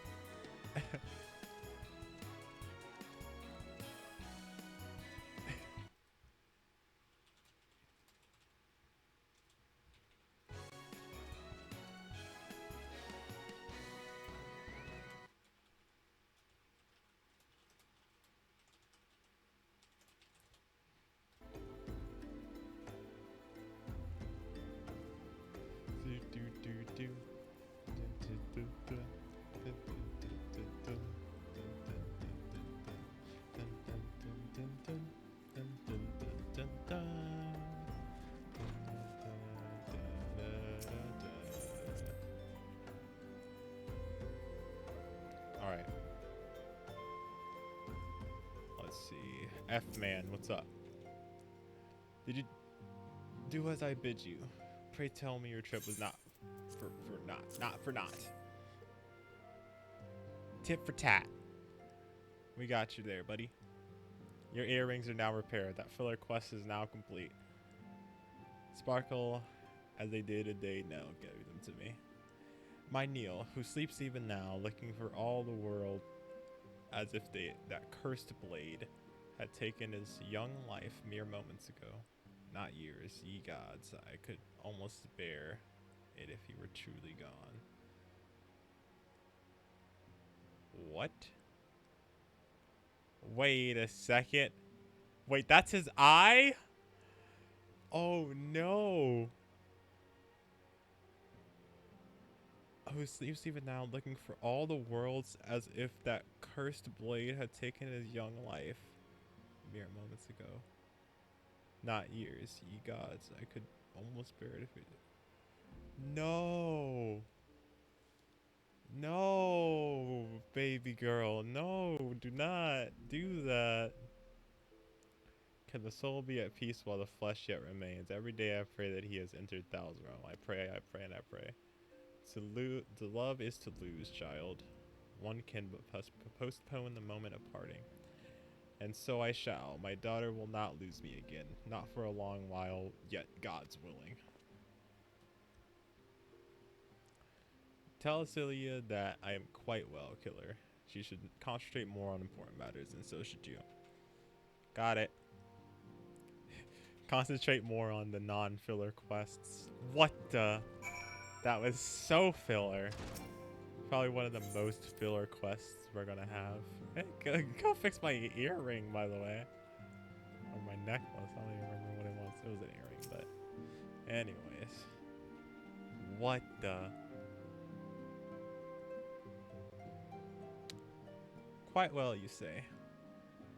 Alright. Let's see. F-Man, what's up? Did you do as I bid you? Pray tell me your trip was not for not. Tit for tat. We got you there, buddy. Your earrings are now repaired. That filler quest is now complete. Sparkle as they did a day now, give them to me. My Neil, who sleeps even now, looking for all the world as if that cursed blade had taken his young life mere moments ago. Not years, ye gods, I could almost bear it if he were truly gone. What? Wait a second. Wait, that's his eye? Oh no. Who sleeps even now, looking for all the worlds as if that cursed blade had taken his young life mere moments ago. Not years, ye gods, I could almost bear it if it did. No. No, baby girl, no, do not do that. Can the soul be at peace while the flesh yet remains? Every day I pray that he has entered Thal's realm. I pray, and I pray. To love is to lose, child. One can but postpone the moment of parting. And so I shall. My daughter will not lose me again. Not for a long while, yet God's willing. Tell Celia that I am quite well, killer. She should concentrate more on important matters, and so should you. Got it. Concentrate more on the non-filler quests. What the? That was so filler. Probably one of the most filler quests we're gonna have. Hey, go fix my earring, by the way. Or my necklace. I don't even remember what it was. It was an earring, but anyways. What the? Quite well, you say.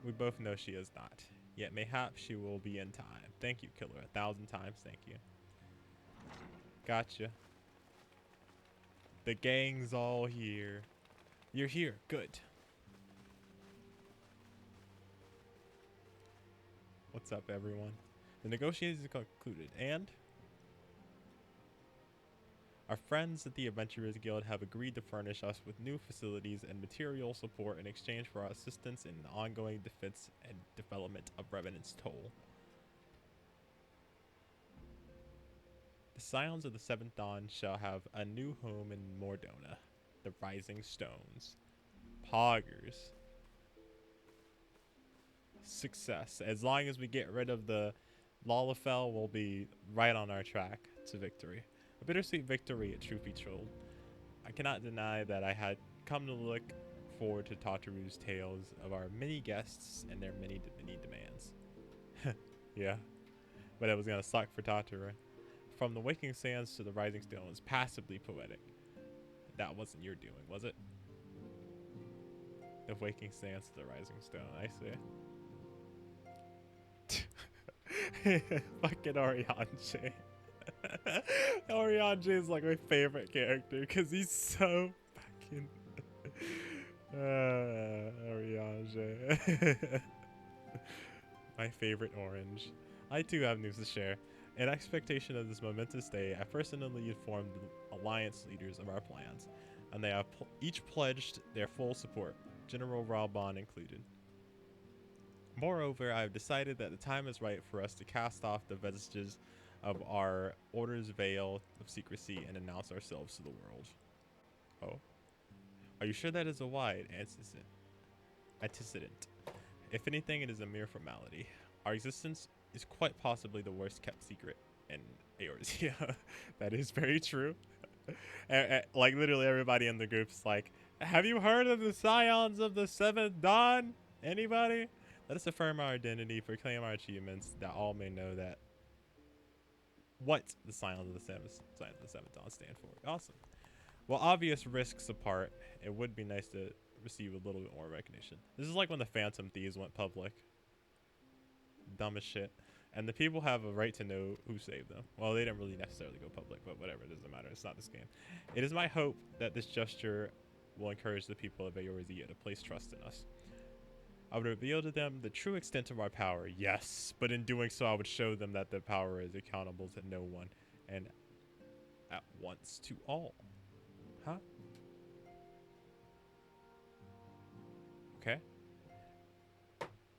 We both know she is not. Yet mayhap she will be in time. Thank you, killer. 1,000 times, thank you. Gotcha. The gang's all here. You're here. Good. What's up, everyone? The negotiations are concluded, and our friends at the Adventurers Guild have agreed to furnish us with new facilities and material support in exchange for our assistance in the ongoing defense and development of Revenant's Toll. The Scions of the Seventh Dawn shall have a new home in Mordona, the Rising Stones. Poggers. Success. As long as we get rid of the Lalafell, we'll be right on our track to victory. A bittersweet victory, truth be told. I cannot deny that I had come to look forward to Tataru's tales of our many guests and their many demands. Yeah, but it was gonna suck for Tataru. From the Waking Sands to the Rising Stones, passably poetic. That wasn't your doing, was it? The Waking Sands to the Rising Stone, I see. Fucking Oriange. Oriange is like my favorite character because he's so fucking Oriange. My favorite orange. I too have news to share. In expectation of this momentous day, I personally informed the alliance leaders of our plans, and they have each pledged their full support, General Ralbon included. Moreover, I have decided that the time is right for us to cast off the vestiges of our order's veil of secrecy and announce ourselves to the world. Oh. Are you sure that is a wide antecedent? If anything, it is a mere formality. Our existence is quite possibly the worst kept secret in Eorzea. That is very true. Like, literally everybody in the group's like, have you heard of the Scions of the Seventh Dawn? Anybody? Let us affirm our identity, proclaim our achievements, that all may know that what the Scions of the Seventh Dawn stand for. Awesome. Well, obvious risks apart, it would be nice to receive a little bit more recognition. This is like when the Phantom Thieves went public. Dumb as shit. And the people have a right to know who saved them. Well, they didn't really necessarily go public, but whatever, it doesn't matter. It's not this game. It is my hope that this gesture will encourage the people of Eorzea to place trust in us. I would reveal to them the true extent of our power, yes, but in doing so, I would show them that the power is accountable to no one and at once to all. Huh? Okay.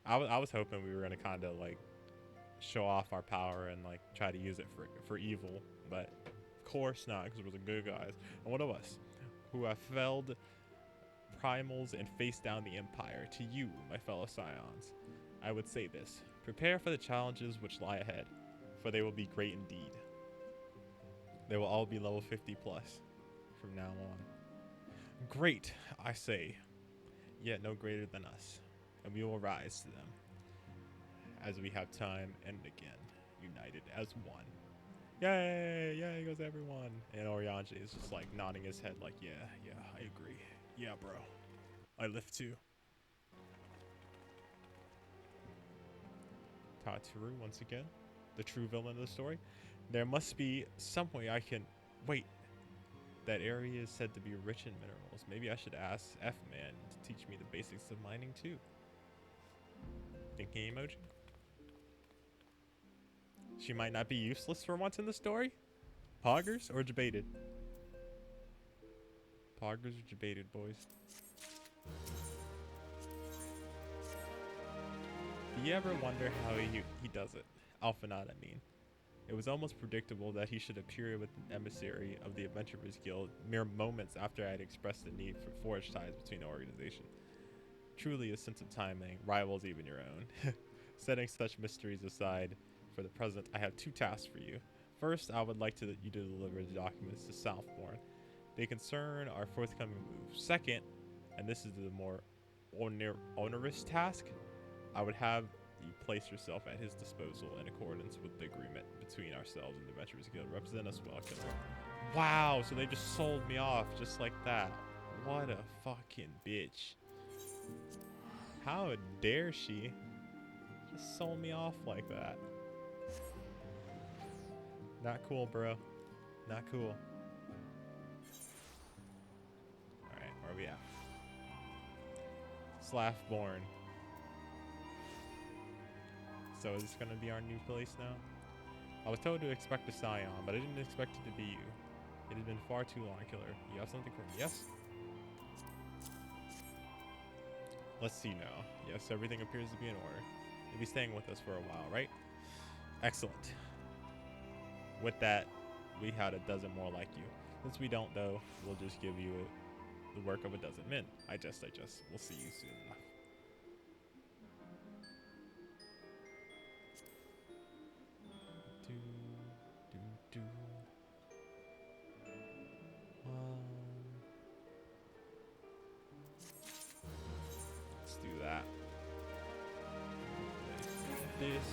I was hoping we were gonna kind of like show off our power and like try to use it for evil, but of course not, because we're the good guys. And what of us, who have felled primals and faced down the empire? To you, my fellow scions, I would say this: prepare for the challenges which lie ahead, for they will be great indeed. They will all be level 50 plus from now on. Great, I say, yet no greater than us, and we will rise to them as we have time and again, united as one. Yay, yay goes everyone. And Oriange is just like nodding his head like, yeah, I agree. Yeah, bro. I live too. Tataru, once again, the true villain of the story. There must be some way I can... Wait. That area is said to be rich in minerals. Maybe I should ask F-Man to teach me the basics of mining too. Thinking emoji. She might not be useless for once in the story? Poggers or debated? Poggers or debated, boys? Do you ever wonder how he does it? Alphanot, I mean. It was almost predictable that he should appear with an emissary of the Adventurers Guild mere moments after I had expressed the need for forged ties between the organization. Truly a sense of timing rivals even your own. Setting such mysteries aside, for the present, I have two tasks for you. First, I would like you to deliver the documents to Southbourne. They concern our forthcoming move. Second, and this is the more onerous task, I would have you place yourself at his disposal in accordance with the agreement between ourselves and the Adventurers Guild. Represent us well, killer. Wow, so they just sold me off just like that. What a fucking bitch. How dare she just sold me off like that? Not cool, bro. Not cool. Alright, where are we at? Slaffborn. So is this gonna be our new place now? I was told to expect a scion, but I didn't expect it to be you. It has been far too long, killer. You have something for me? Yes? Let's see now. Yes, everything appears to be in order. You'll be staying with us for a while, right? Excellent. With that, we had a dozen more like you. Since we don't, though, we'll just give you the work of a dozen men. I just. We'll see you soon enough. Let's do that. This.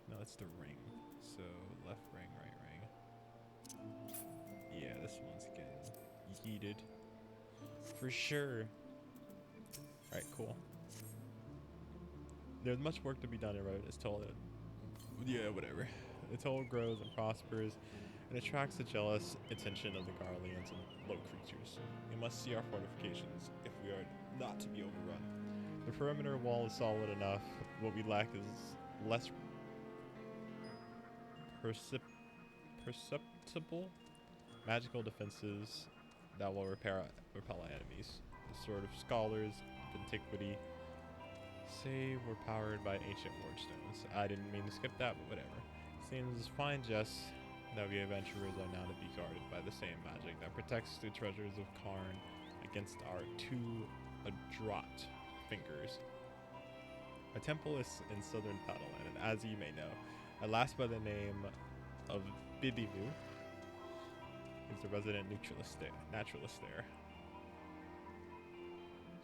No, it's the ring. So left ring, right ring. Yeah, this one's getting yeeted. For sure. Alright, cool. There's much work to be done in Road, as told. Yeah, whatever. The toll grows and prospers. and attracts the jealous attention of the Garleans and low creatures. We must see our fortifications if we are not to be overrun. The perimeter wall is solid enough. What we lack is less perceptible magical defenses that will repel enemies. The Sword of Scholars of Antiquity say we're powered by ancient ward stones. I didn't mean to skip that, but whatever. Seems fine just that we adventurers are now to be guarded by the same magic that protects the treasures of Karn against our two adroit fingers. A temple is in southern Paddleland, and as you may know, a lass by the name of Bibimu is the resident naturalist there.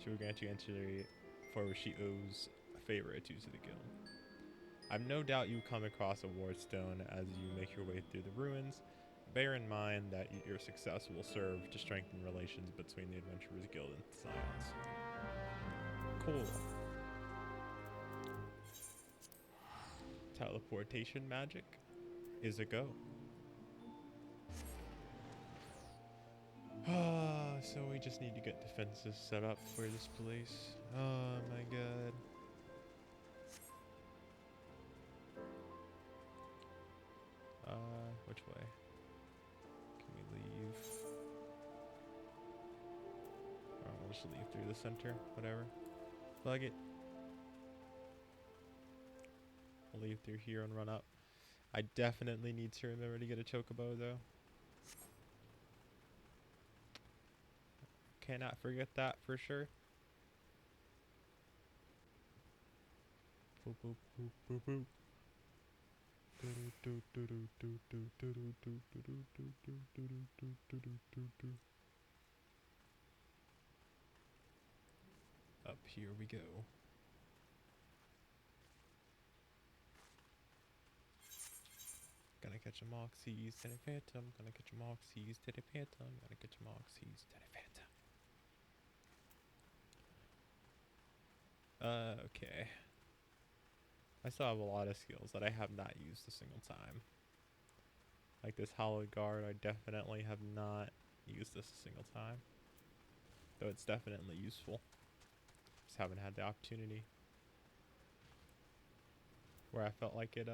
She will grant you entry for which she owes a favor or two to the guild. I've no doubt you come across a wardstone as you make your way through the ruins. Bear in mind that your success will serve to strengthen relations between the Adventurers Guild and Scions. Cool. Teleportation magic is a go. So we just need to get defenses set up for this place. Oh my god. Which way? Can we leave? We'll just leave through the center, whatever. Plug it. I'll leave through here and run up. I definitely need to remember to get a chocobo though. Cannot forget that for sure. Boop, boop, boop, boop, boop. Up here we go. Gonna catch a Moxie's to the Phantom. Gonna catch a Moxie's to the Phantom. Gonna catch a Moxie's to the Phantom. Okay. I still have a lot of skills that I have not used a single time. Like this Hallowed Guard, I definitely have not used this a single time. Though it's definitely useful. Just haven't had the opportunity. Where I felt like it,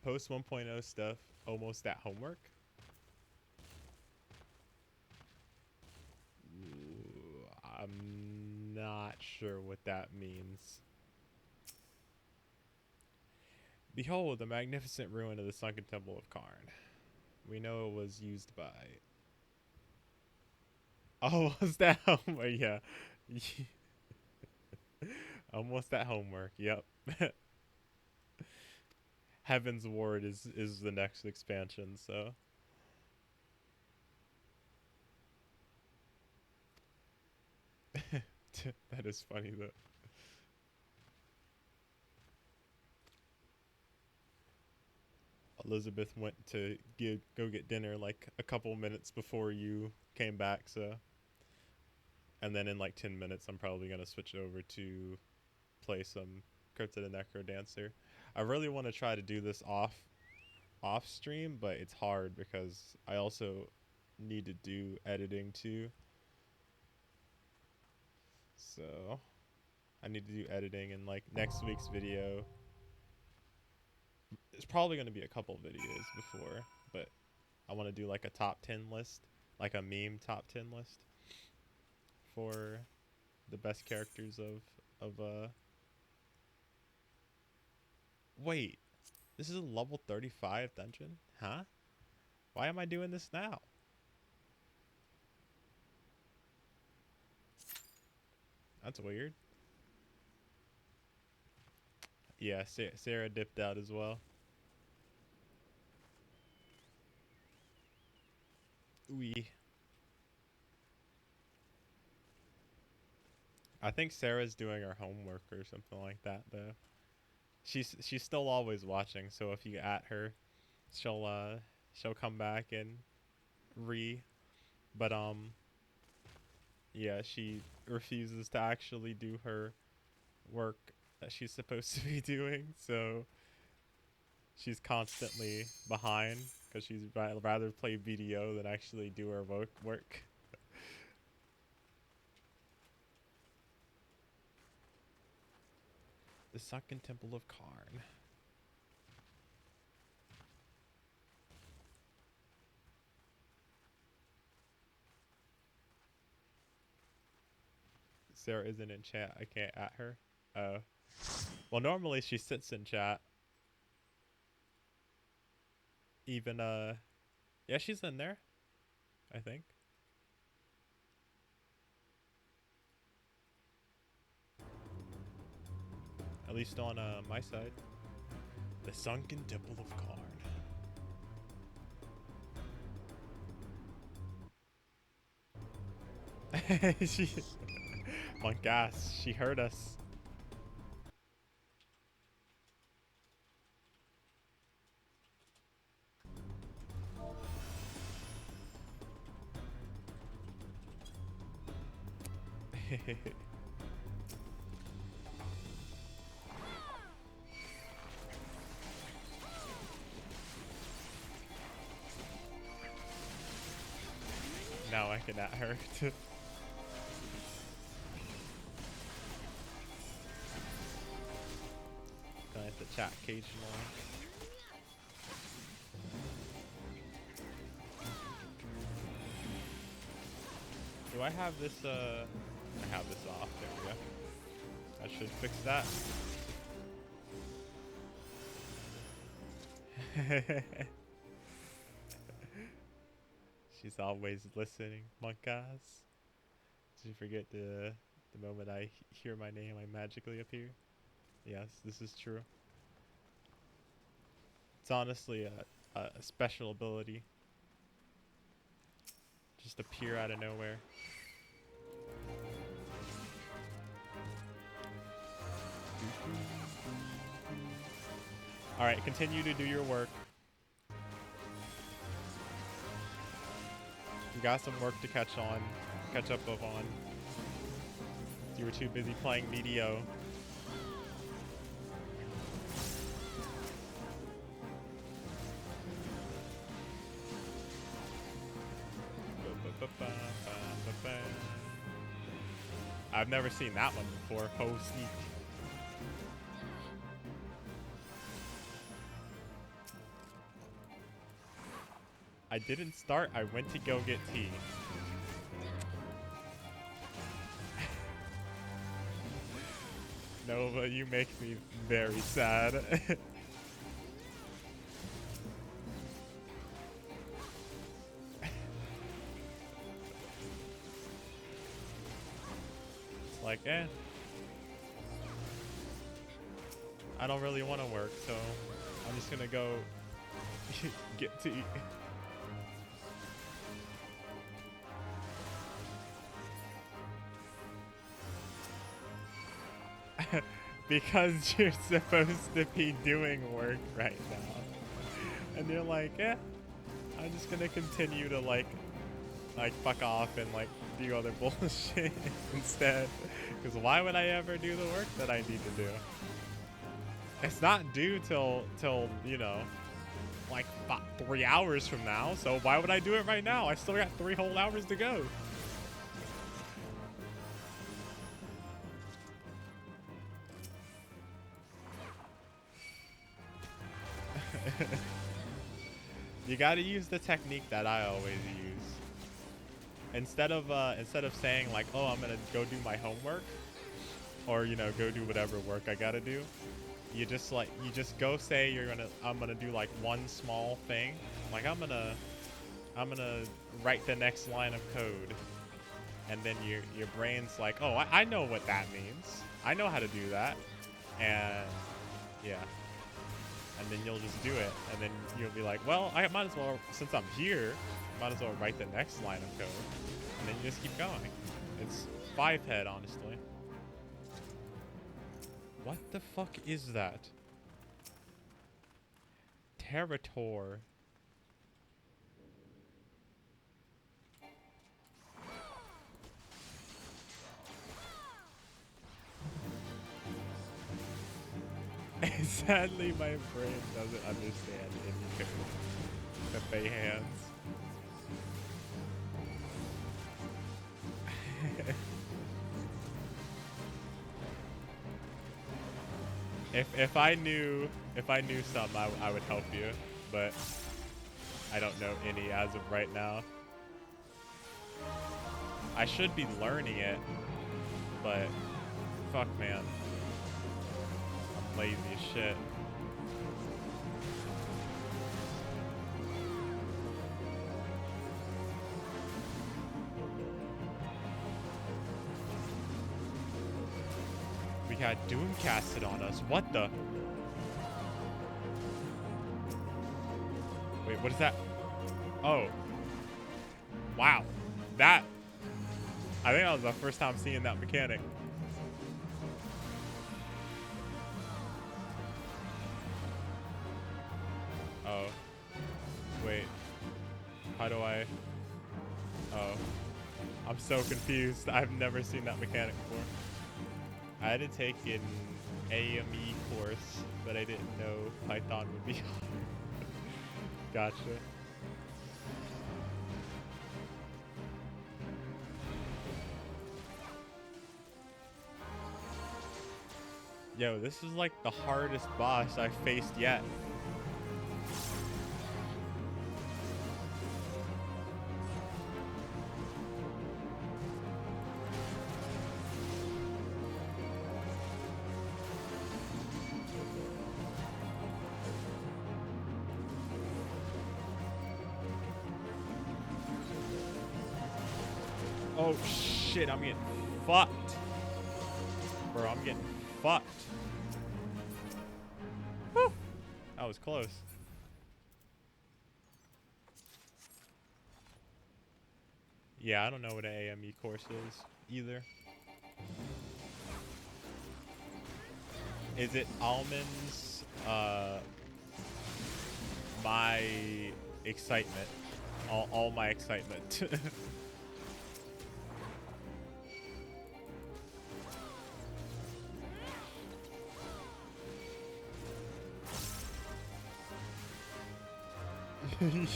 post 1.0 stuff, almost at homework. Ooh, I'm not sure what that means. Behold, the magnificent ruin of the sunken temple of Karn. We know it was used by... Oh, was that homework? Yeah. Almost at homework, yep. Heaven's Ward is the next expansion, so... That is funny, though. Elizabeth went to go get dinner like a couple minutes before you came back, so... And then in like 10 minutes, I'm probably going to switch over to play some Crypt of the Necrodancer. I really want to try to do this off stream, but it's hard because I also need to do editing too. So I need to do editing, and like next week's video, it's probably going to be a couple videos before, but I want to do like a top 10 list, like a meme top 10 list for the best characters of wait, this is a level 35 dungeon? Huh? Why am I doing this now? That's weird. Yeah, Sarah dipped out as well. Oui. I think Sarah's doing her homework or something like that though. She's still always watching, so if you at her, she'll come back and but yeah, she refuses to actually do her work that she's supposed to be doing, so she's constantly behind because she's rather play video than actually do her work. The Sunken Temple of Karn. Sarah isn't in chat. I can't at her. Oh. Well, normally she sits in chat. Even, yeah, she's in there, I think. At least on my side. The Sunken Temple of Karn. She... Monk ass. She heard us. Now I can at her. Gonna have to chat occasionally. Do I have this, I have this off. There we go. I should fix that. She's always listening, monk ass. Did you forget the moment I hear my name, I magically appear? Yes, this is true. It's honestly a special ability. Just appear out of nowhere. Alright, continue to do your work. You got some work to catch up on. You were too busy playing Medio. I've never seen that one before. Ho sneak. I didn't start. I went to go get tea. Nova, you make me very sad. Like, I don't really want to work, so I'm just gonna go get tea. Because you're supposed to be doing work right now. And you're like, I'm just gonna continue to like fuck off and like do other bullshit instead. Because why would I ever do the work that I need to do? It's not due till you know, like 3 hours from now. So why would I do it right now? I still got 3 whole hours to go. You gotta use the technique that I always use. Instead of saying like, oh, I'm gonna go do my homework, or you know, go do whatever work I gotta do, you just go say I'm gonna do like one small thing, like I'm gonna write the next line of code, and then your brain's like, oh, I know what that means. I know how to do that, and yeah. And then you'll just do it, and then you'll be like, well, I might as well, since I'm here, might as well write the next line of code. And then you just keep going. It's 5-head, honestly. What the fuck is that? Territor. Sadly, my brain doesn't understand any code. Cafe hands. If I knew some, I would help you, but I don't know any as of right now. I should be learning it, but fuck, man, I'm lazy as shit. We got Doom casted on us. What the? Wait, what is that? Oh. Wow. That. I think that was the first time seeing that mechanic. Oh. Wait. How do I? Oh. I'm so confused. I've never seen that mechanic before. I had to take an AME course, but I didn't know Python would be hard. Gotcha. Yo, this is like the hardest boss I've faced yet. Oh shit, I'm getting fucked. Bro, I'm getting fucked. Whew. That was close. Yeah, I don't know what an AME course is either. Is it almonds? My excitement. All my excitement.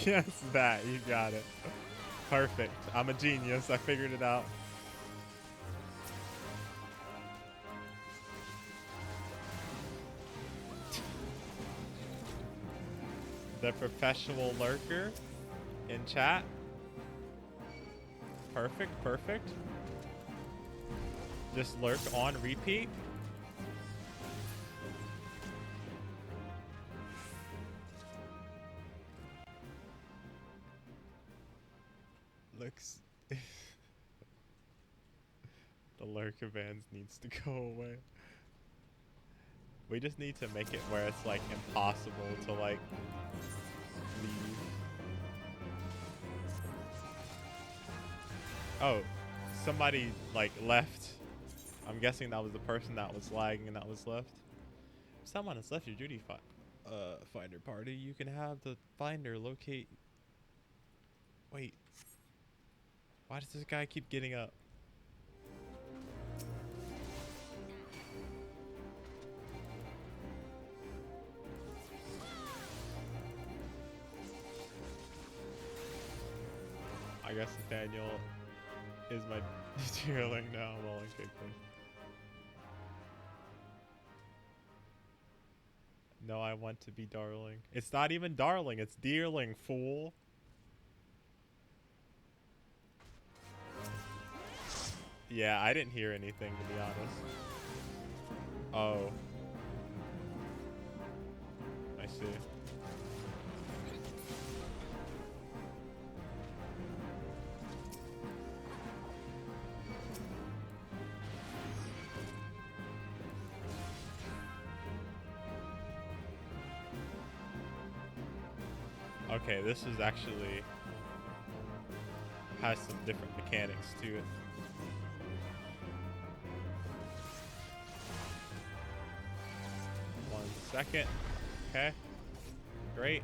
Yes, that. You got it. Perfect. I'm a genius. I figured it out. The professional lurker in chat. Perfect, perfect. Just lurk on repeat. Looks. The lurker bans needs to go away. We just need to make it where it's like impossible to like leave. Oh, somebody like left. I'm guessing that was the person that was lagging and that was left. Someone has left your duty finder party. You can have the finder locate. Wait. Why does this guy keep getting up? I guess Nathaniel is my dearling now while I kick him. No, I want to be darling. It's not even darling, it's dearling, fool. Yeah, I didn't hear anything, to be honest. Oh. I see. Okay, this is actually has some different mechanics to it. One second. Okay. Great.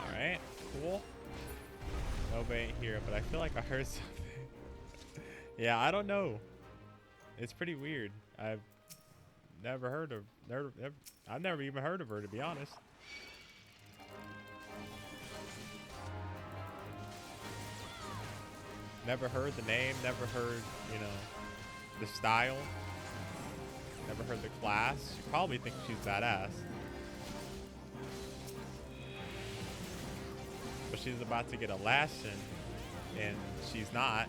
Alright, cool. Oba ain't here, but I feel like I heard something. Yeah, I don't know. It's pretty weird. I've never heard of I've never even heard of her, to be honest. Never heard the name, never heard, you know, the style. Never heard the class. You probably think she's badass. But she's about to get a lashing, and she's not.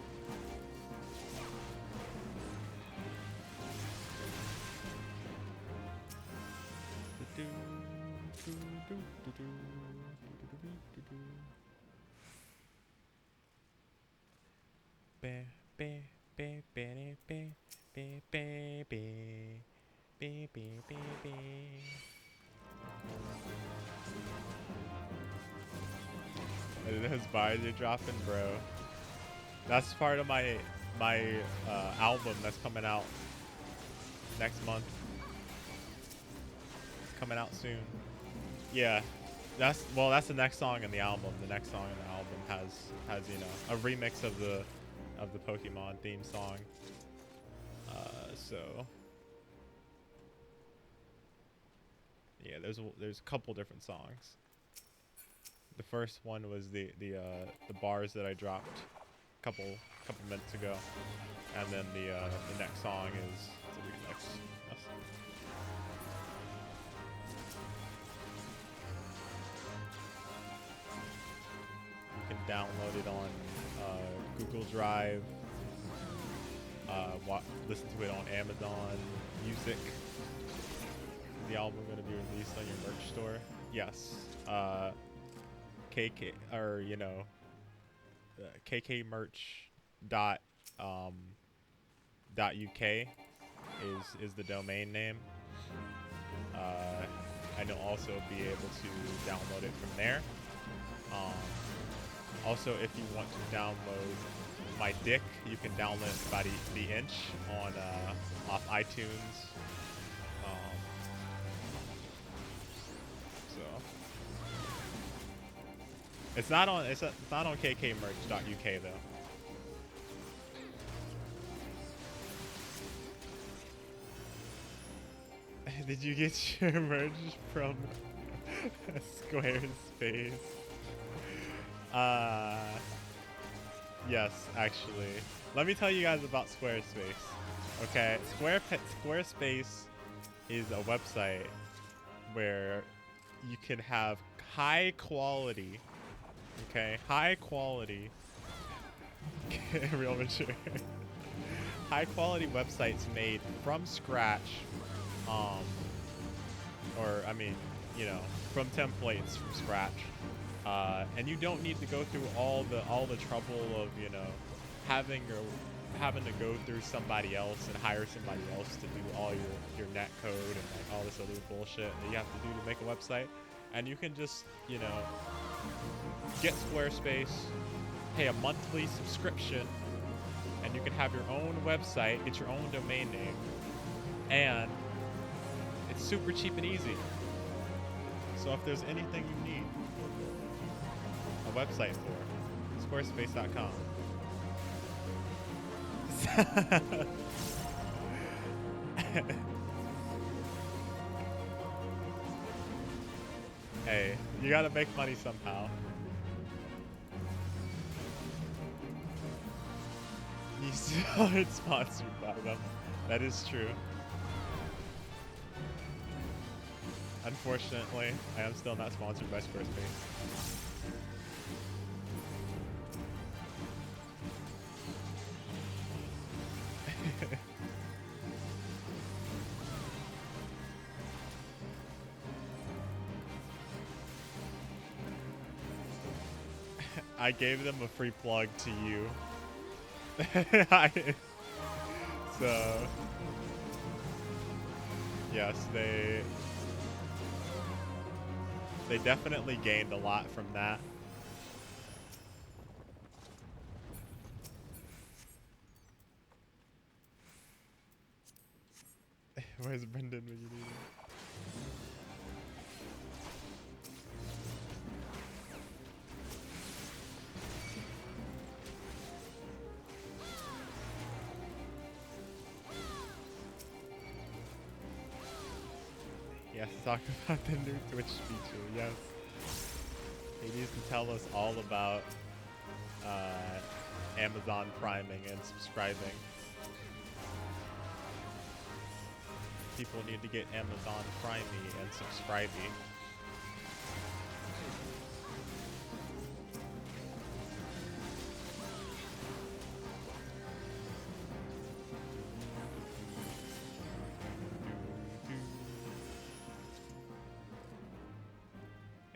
Those bars you're dropping, bro. That's part of my album that's coming out next month. It's coming out soon. Yeah, that's the next song in the album. The next song in the album has you know, a remix of the Pokemon theme song. So yeah, there's a couple different songs. The first one was the bars that I dropped a couple minutes ago, and then the next song is the remix. You can download it on Google Drive. Listen to it on Amazon Music. Is the album going to be released on your merch store? Yes. KK, or you know, kkmerch.uk is the domain name. And you'll also be able to download it from there. Also, if you want to download my dick, you can download it by the inch on off iTunes. So it's not on kkmerch.uk though. Did you get your merch from Squarespace? Yes, actually. Let me tell you guys about Squarespace. Okay, Squarespace is a website where you can have high quality, real mature, high quality websites made from scratch, or I mean, you know, from templates from scratch. And you don't need to go through all the trouble of, you know, having to go through somebody else and hire somebody else to do all your net code and like all this other bullshit that you have to do to make a website. And you can just, you know, get Squarespace, pay a monthly subscription, and you can have your own website, get your own domain name, and it's super cheap and easy. So if there's anything you need a website for, squarespace.com. Hey, you gotta make money somehow. You still aren't sponsored by them. That is true. Unfortunately, I am still not sponsored by Squarespace. I gave them a free plug to you. So, yes, they definitely gained a lot from that. Where's Brendan when you need him? Yes, talk about the new Twitch feature. Yes. He needs to tell us all about Amazon priming and subscribing. People need to get Amazon Prime-y and subscribe-y.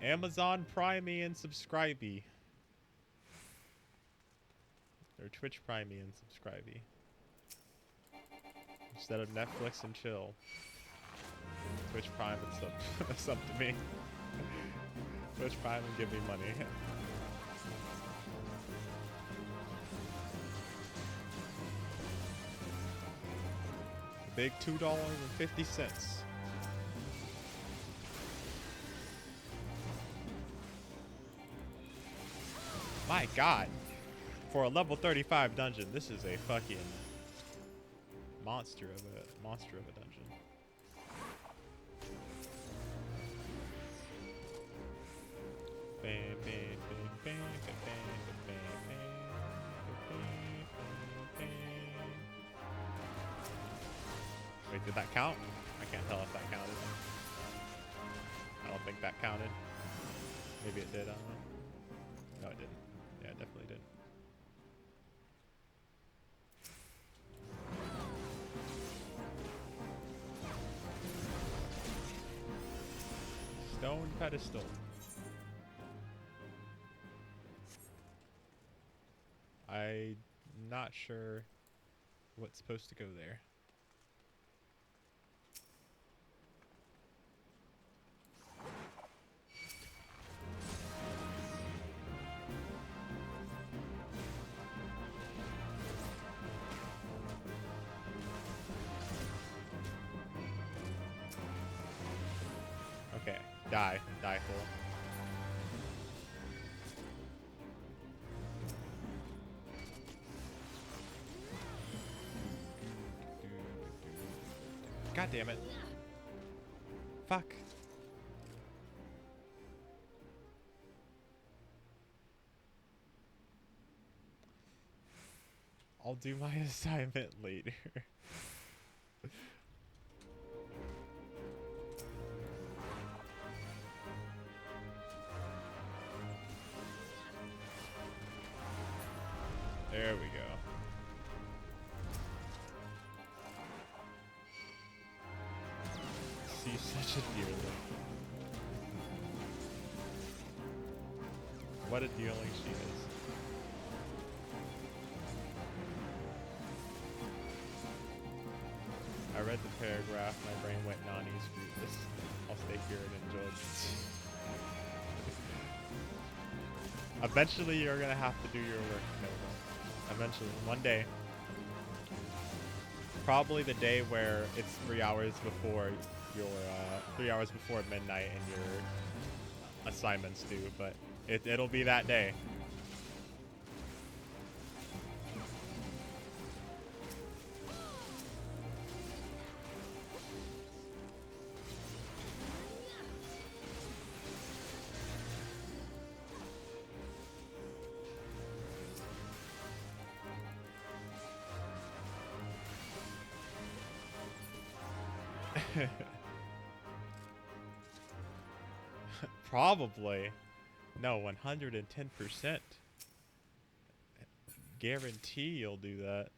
Amazon Prime-y and subscribe-y. Or Twitch Prime-y and subscribe-y. Instead of Netflix and chill. Twitch Prime and sub to me. Twitch Prime and give me money. Big $2.50. My God. For a level 35 dungeon, this is a fucking monster of a dungeon. Wait, did that count? I can't tell if that counted. I don't think that counted. Maybe it did, I don't know. No, it didn't. Yeah, it definitely did. Stone pedestal. I'm not sure what's supposed to go there. Okay, die full. God damn it. Fuck. I'll do my assignment later. There we go. She's such a dearling. What a dearling she is. I read the paragraph, my brain went non-ease screw this. I'll stay here and enjoy this. Eventually you're gonna have to do your work, Nova. Eventually, one day. Probably the day where it's 3 hours before your 3 hours before midnight and your assignments due, but it'll be that day. Probably. No, 110%. Guarantee you'll do that.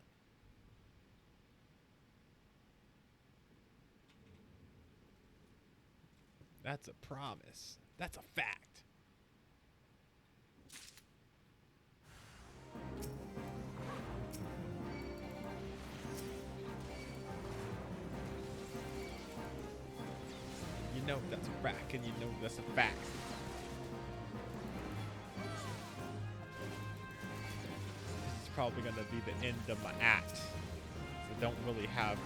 That's a promise. That's a fact. You know that's a fact, and you know that's a fact. This is probably gonna be the end of my act. So don't really have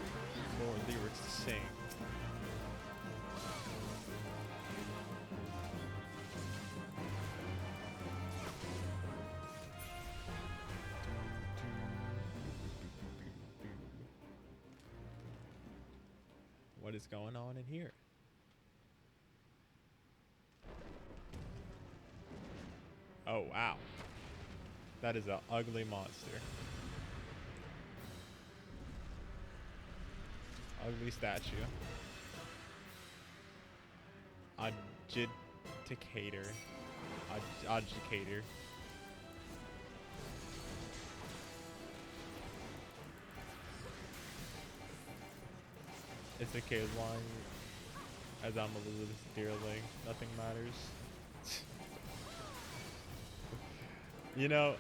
more lyrics to sing. What is going on in here? Oh, wow. That is an ugly monster. Ugly statue. Agitator. Agitator. It's okay as long as I'm a religious dearling. Nothing matters. You know,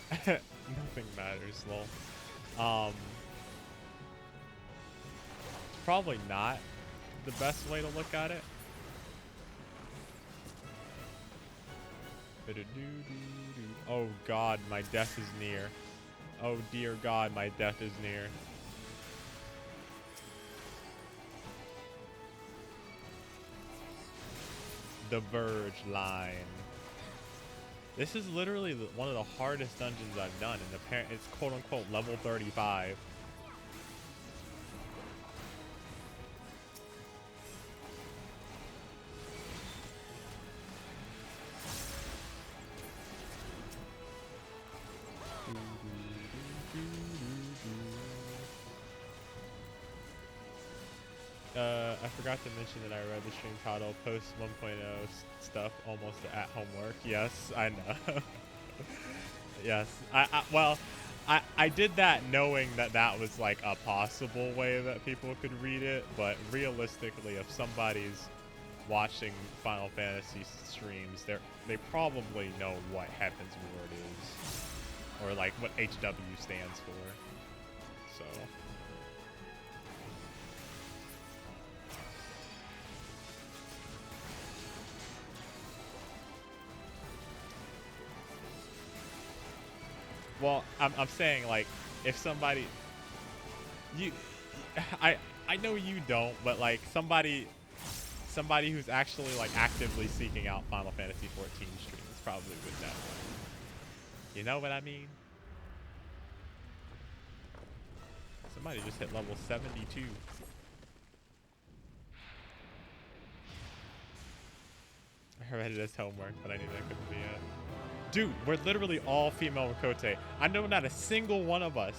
nothing matters, lol. It's probably not the best way to look at it. Oh God, my death is near. Oh dear God, my death is near. The Verge line. This is literally one of the hardest dungeons I've done, and it's quote unquote level 35. I forgot to mention that I read the stream title, post 1.0 stuff almost at homework. Yes, I know. Yes, I did that knowing that that was like a possible way that people could read it, but realistically, if somebody's watching Final Fantasy streams, they probably know what Heaven's Ward is, or like what HW stands for. So. Well, I'm saying, like, if somebody, I know you don't, but like somebody who's actually like actively seeking out Final Fantasy XIV streams probably would know. You know what I mean? Somebody just hit level 72. I read it as homework, but I knew that couldn't be it. Dude, we're literally all female Makote. I know not a single one of us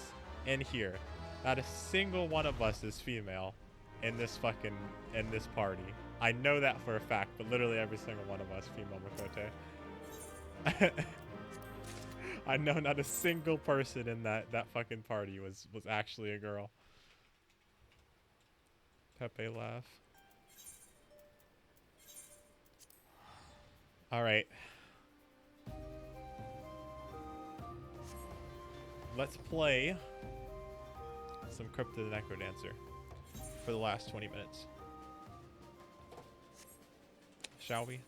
in here, not a single one of us is female in this party. I know that for a fact, but literally every single one of us female Makote. I know not a single person in that fucking party was actually a girl. Pepe laugh. All right. Let's play some Crypt of the Necrodancer for the last 20 minutes. Shall we?